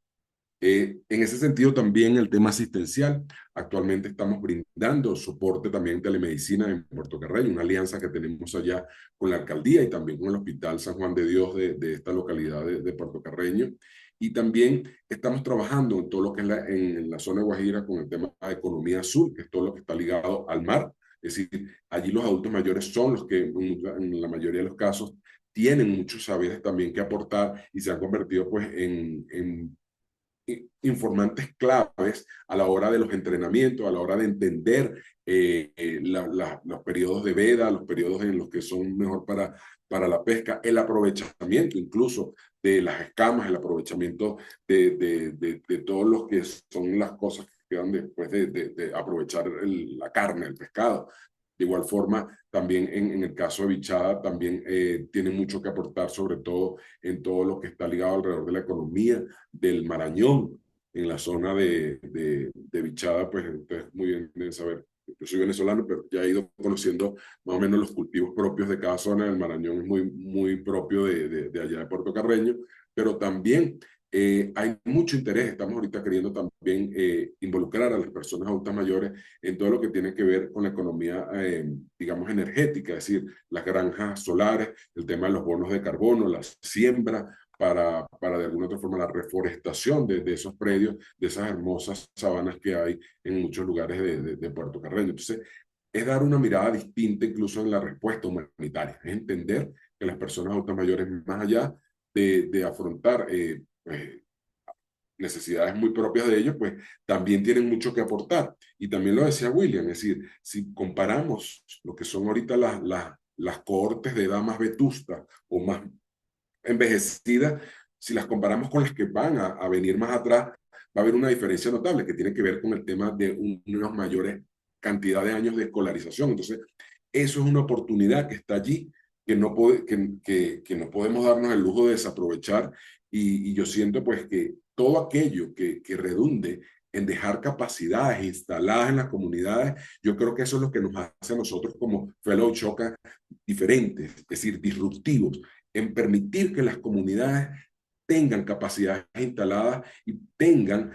En ese sentido, también el tema asistencial. Actualmente estamos brindando soporte también en telemedicina en Puerto Carreño, una alianza que tenemos allá con la alcaldía y también con el Hospital San Juan de Dios de esta localidad de Puerto Carreño. Y también estamos trabajando en todo lo que es en la zona de Guajira con el tema de economía azul, que es todo lo que está ligado al mar. Es decir, allí los adultos mayores son los que en la mayoría de los casos tienen muchos saberes también que aportar y se han convertido pues en informantes claves a la hora de los entrenamientos, a la hora de entender los periodos de veda, los periodos en los que son mejor para la pesca, el aprovechamiento incluso de las escamas, el aprovechamiento de todos los que son las cosas que quedan después de aprovechar la carne, el pescado. De igual forma, también en el caso de Bichada, también tiene mucho que aportar, sobre todo en todo lo que está ligado alrededor de la economía del Marañón, en la zona de Bichada, pues ustedes muy bien deben saber. Yo soy venezolano, pero ya he ido conociendo más o menos los cultivos propios de cada zona. El Marañón es muy propio de allá de Puerto Carreño, pero también hay mucho interés. Estamos ahorita queriendo también involucrar a las personas adultas mayores en todo lo que tiene que ver con la economía, digamos, energética, es decir, las granjas solares, el tema de los bonos de carbono, la siembra, para de alguna otra forma la reforestación de esos predios, de esas hermosas sabanas que hay en muchos lugares de Puerto Carreño. Entonces, es dar una mirada distinta incluso en la respuesta humanitaria, es entender que las personas adultas mayores, más allá de afrontar necesidades muy propias de ellos, pues también tienen mucho que aportar. Y también lo decía William, es decir, si comparamos lo que son ahorita las cohortes de edad más vetustas o más envejecidas, si las comparamos con las que van a venir más atrás, va a haber una diferencia notable que tiene que ver con el tema de una mayores cantidad de años de escolarización. Entonces, eso es una oportunidad que está allí, que que no podemos darnos el lujo de desaprovechar y yo siento pues que todo aquello que redunde en dejar capacidades instaladas en las comunidades, yo creo que eso es lo que nos hace a nosotros como Fellow Choca diferentes, es decir, disruptivos, en permitir que las comunidades tengan capacidades instaladas y tengan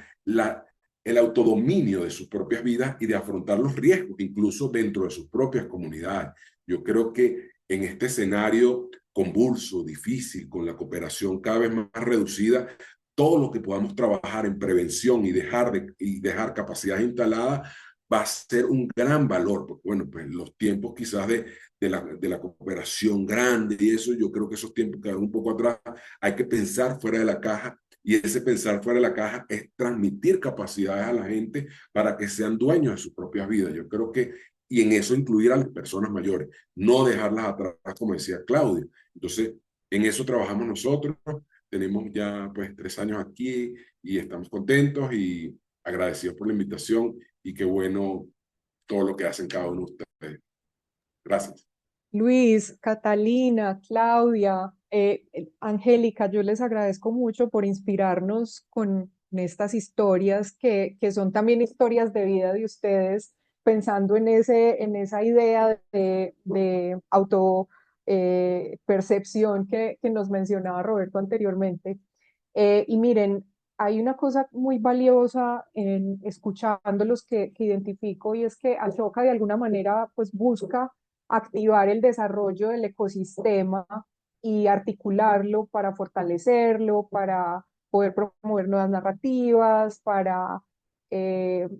el autodominio de sus propias vidas y de afrontar los riesgos, incluso dentro de sus propias comunidades. Yo creo que en este escenario convulso, difícil, con la cooperación cada vez más reducida, todo lo que podamos trabajar en prevención y dejar capacidades instaladas va a ser un gran valor, porque bueno, pues los tiempos quizás de la cooperación grande y eso, yo creo que esos tiempos quedan un poco atrás, hay que pensar fuera de la caja y ese pensar fuera de la caja es transmitir capacidades a la gente para que sean dueños de sus propias vidas. Yo creo que, y en eso incluir a las personas mayores, no dejarlas atrás, como decía Claudio. Entonces, en eso trabajamos nosotros. Tenemos ya pues 3 años aquí y estamos contentos y agradecidos por la invitación y qué bueno todo lo que hacen cada uno de ustedes. Gracias. Luis, Catalina, Claudia, Angélica, yo les agradezco mucho por inspirarnos con estas historias que son también historias de vida de ustedes, pensando en esa idea de auto percepción que nos mencionaba Roberto anteriormente. Y miren, hay una cosa muy valiosa en escuchándolos que identifico y es que Ashoka de alguna manera pues busca activar el desarrollo del ecosistema y articularlo para fortalecerlo, para poder promover nuevas narrativas, para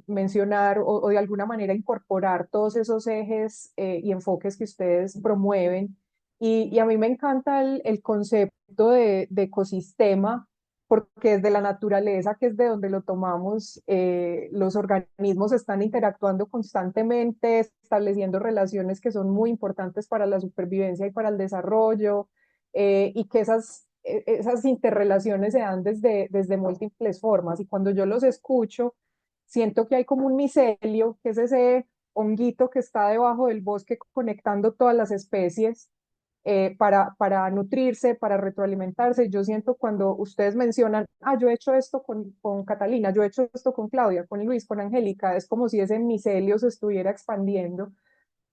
mencionar o de alguna manera incorporar todos esos ejes y enfoques que ustedes promueven. Y a mí me encanta el concepto de ecosistema porque desde la naturaleza, que es de donde lo tomamos, los organismos están interactuando constantemente, estableciendo relaciones que son muy importantes para la supervivencia y para el desarrollo, y que esas interrelaciones se dan desde múltiples formas. Y cuando yo los escucho, siento que hay como un micelio, que es ese honguito que está debajo del bosque conectando todas las especies para nutrirse, para retroalimentarse. Yo siento cuando ustedes mencionan, yo he hecho esto con Catalina, yo he hecho esto con Claudia, con Luis, con Angélica, es como si ese micelio se estuviera expandiendo.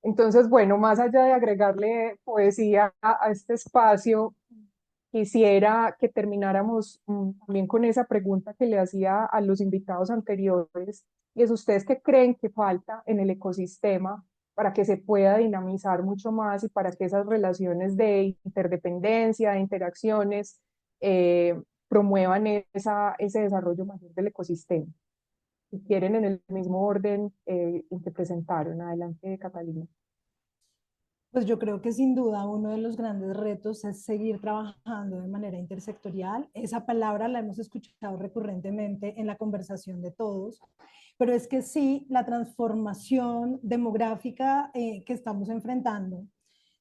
Entonces, bueno, más allá de agregarle poesía a este espacio, quisiera que termináramos también con esa pregunta que le hacía a los invitados anteriores, y es: ¿ustedes qué creen que falta en el ecosistema para que se pueda dinamizar mucho más y para que esas relaciones de interdependencia, de interacciones, eh, promuevan ese desarrollo mayor del ecosistema? Si quieren, en el mismo orden que presentaron. Adelante, Catalina. Pues yo creo que sin duda uno de los grandes retos es seguir trabajando de manera intersectorial. Esa palabra la hemos escuchado recurrentemente en la conversación de todos, pero es que sí, la transformación demográfica que estamos enfrentando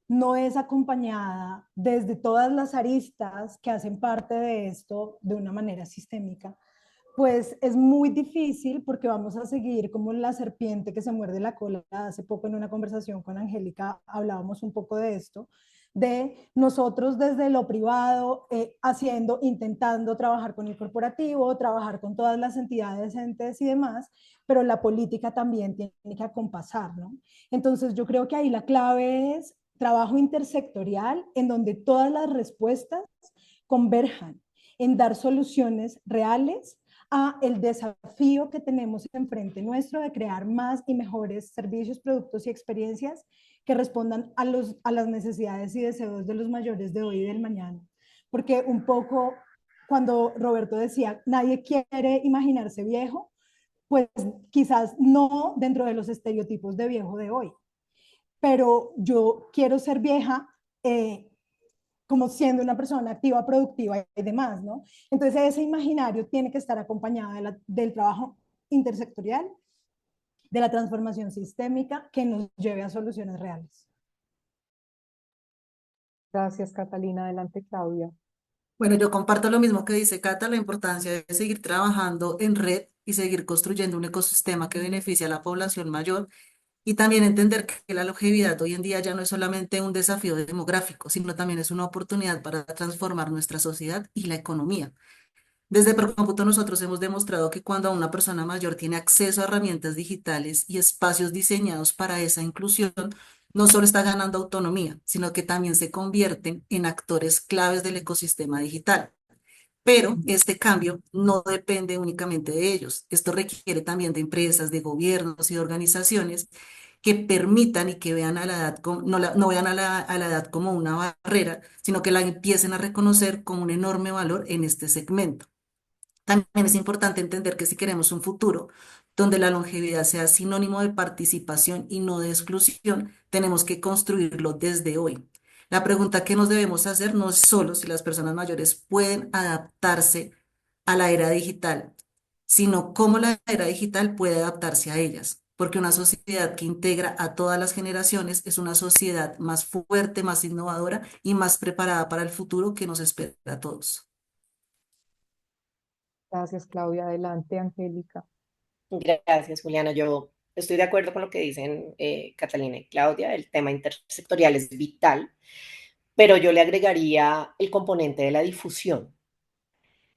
no es acompañada desde todas las aristas que hacen parte de esto de una manera sistémica, pues es muy difícil porque vamos a seguir como la serpiente que se muerde la cola. Hace poco en una conversación con Angélica hablábamos un poco de esto, de nosotros desde lo privado, intentando trabajar con el corporativo, trabajar con todas las entidades, entes y demás, pero la política también tiene que acompasar, ¿no? Entonces yo creo que ahí la clave es trabajo intersectorial en donde todas las respuestas converjan en dar soluciones reales a el desafío que tenemos enfrente nuestro de crear más y mejores servicios, productos y experiencias que respondan a las necesidades y deseos de los mayores de hoy y del mañana. Porque un poco cuando Roberto decía, nadie quiere imaginarse viejo, pues quizás no dentro de los estereotipos de viejo de hoy, pero yo quiero ser vieja como siendo una persona activa, productiva y demás, ¿no? Entonces ese imaginario tiene que estar acompañado del trabajo intersectorial, de la transformación sistémica que nos lleve a soluciones reales. Gracias, Catalina. Adelante, Claudia. Bueno, yo comparto lo mismo que dice Cata, la importancia de seguir trabajando en red y seguir construyendo un ecosistema que beneficie a la población mayor y también entender que la longevidad hoy en día ya no es solamente un desafío demográfico, sino también es una oportunidad para transformar nuestra sociedad y la economía. Desde Procómputo nosotros hemos demostrado que cuando una persona mayor tiene acceso a herramientas digitales y espacios diseñados para esa inclusión, no solo está ganando autonomía, sino que también se convierten en actores claves del ecosistema digital. Pero este cambio no depende únicamente de ellos. Esto requiere también de empresas, de gobiernos y de organizaciones que permitan y que vean a la edad no vean a la edad como una barrera, sino que la empiecen a reconocer como un enorme valor en este segmento. También es importante entender que si queremos un futuro donde la longevidad sea sinónimo de participación y no de exclusión, tenemos que construirlo desde hoy. La pregunta que nos debemos hacer no es solo si las personas mayores pueden adaptarse a la era digital, sino cómo la era digital puede adaptarse a ellas. Porque una sociedad que integra a todas las generaciones es una sociedad más fuerte, más innovadora y más preparada para el futuro que nos espera a todos. Gracias, Claudia. Adelante, Angélica. Gracias, Juliana. Yo estoy de acuerdo con lo que dicen Catalina y Claudia. El tema intersectorial es vital, pero yo le agregaría el componente de la difusión.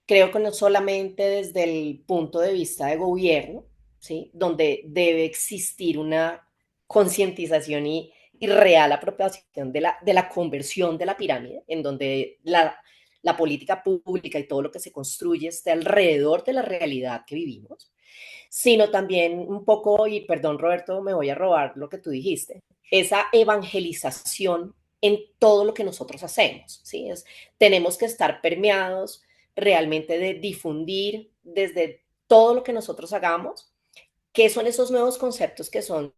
Creo que no solamente desde el punto de vista de gobierno, ¿sí? Donde debe existir una concientización y real apropiación de la conversión de la pirámide, en donde la política pública y todo lo que se construye esté alrededor de la realidad que vivimos, sino también un poco, y perdón Roberto, me voy a robar lo que tú dijiste, esa evangelización en todo lo que nosotros hacemos, ¿sí? Tenemos que estar permeados realmente de difundir desde todo lo que nosotros hagamos, qué son esos nuevos conceptos que son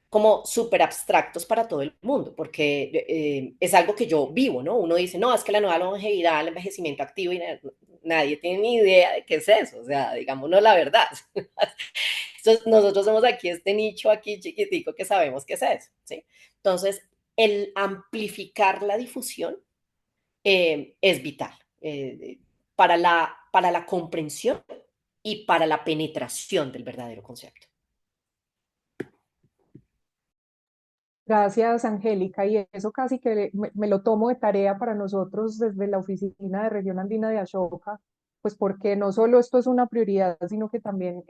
como súper abstractos para todo el mundo, porque es algo que yo vivo, ¿no? Uno dice, no, es que la nueva longevidad, el envejecimiento activo, y nadie tiene ni idea de qué es eso, o sea, digámonos la verdad. Entonces, nosotros somos aquí este nicho aquí chiquitico que sabemos qué es eso, ¿sí? Entonces, el amplificar la difusión es vital para la comprensión y para la penetración del verdadero concepto. Gracias, Angélica. Y eso casi que me lo tomo de tarea para nosotros desde la oficina de Región Andina de Ashoka, pues porque no solo esto es una prioridad, sino que también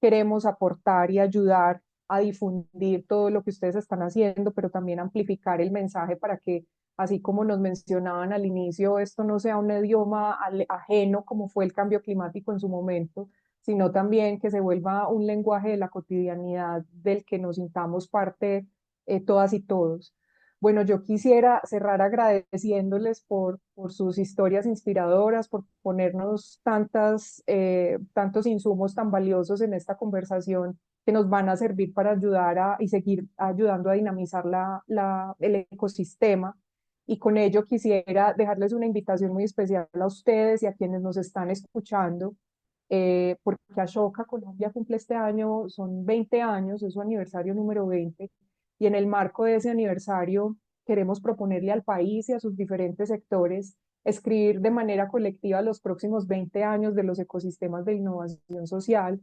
queremos aportar y ayudar a difundir todo lo que ustedes están haciendo, pero también amplificar el mensaje para que, así como nos mencionaban al inicio, esto no sea un idioma ajeno como fue el cambio climático en su momento, sino también que se vuelva un lenguaje de la cotidianidad del que nos sintamos parte todas y todos. Bueno, yo quisiera cerrar agradeciéndoles por sus historias inspiradoras, por ponernos tantos insumos tan valiosos en esta conversación que nos van a servir para ayudar y seguir ayudando a dinamizar el ecosistema. Y con ello quisiera dejarles una invitación muy especial a ustedes y a quienes nos están escuchando, porque Ashoka Colombia cumple este año, son 20 años, es su aniversario número 20, y en el marco de ese aniversario queremos proponerle al país y a sus diferentes sectores escribir de manera colectiva los próximos 20 años de los ecosistemas de innovación social,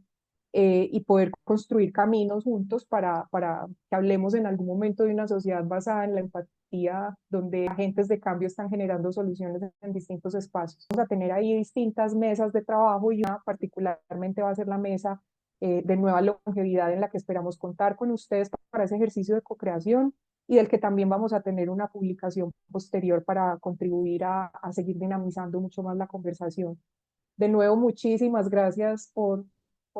y poder construir caminos juntos para que hablemos en algún momento de una sociedad basada en la empatía, donde agentes de cambio están generando soluciones en distintos espacios. Vamos a tener ahí distintas mesas de trabajo y una particularmente va a ser la mesa de nueva longevidad, en la que esperamos contar con ustedes para ese ejercicio de co-creación, y del que también vamos a tener una publicación posterior para contribuir a seguir dinamizando mucho más la conversación. De nuevo, muchísimas gracias por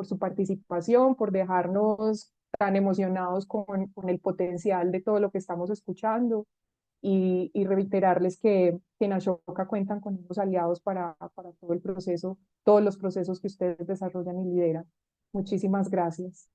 su participación, por dejarnos tan emocionados con el potencial de todo lo que estamos escuchando, y reiterarles que en Ashoka cuentan con unos aliados para todo el proceso, todos los procesos que ustedes desarrollan y lideran. Muchísimas gracias.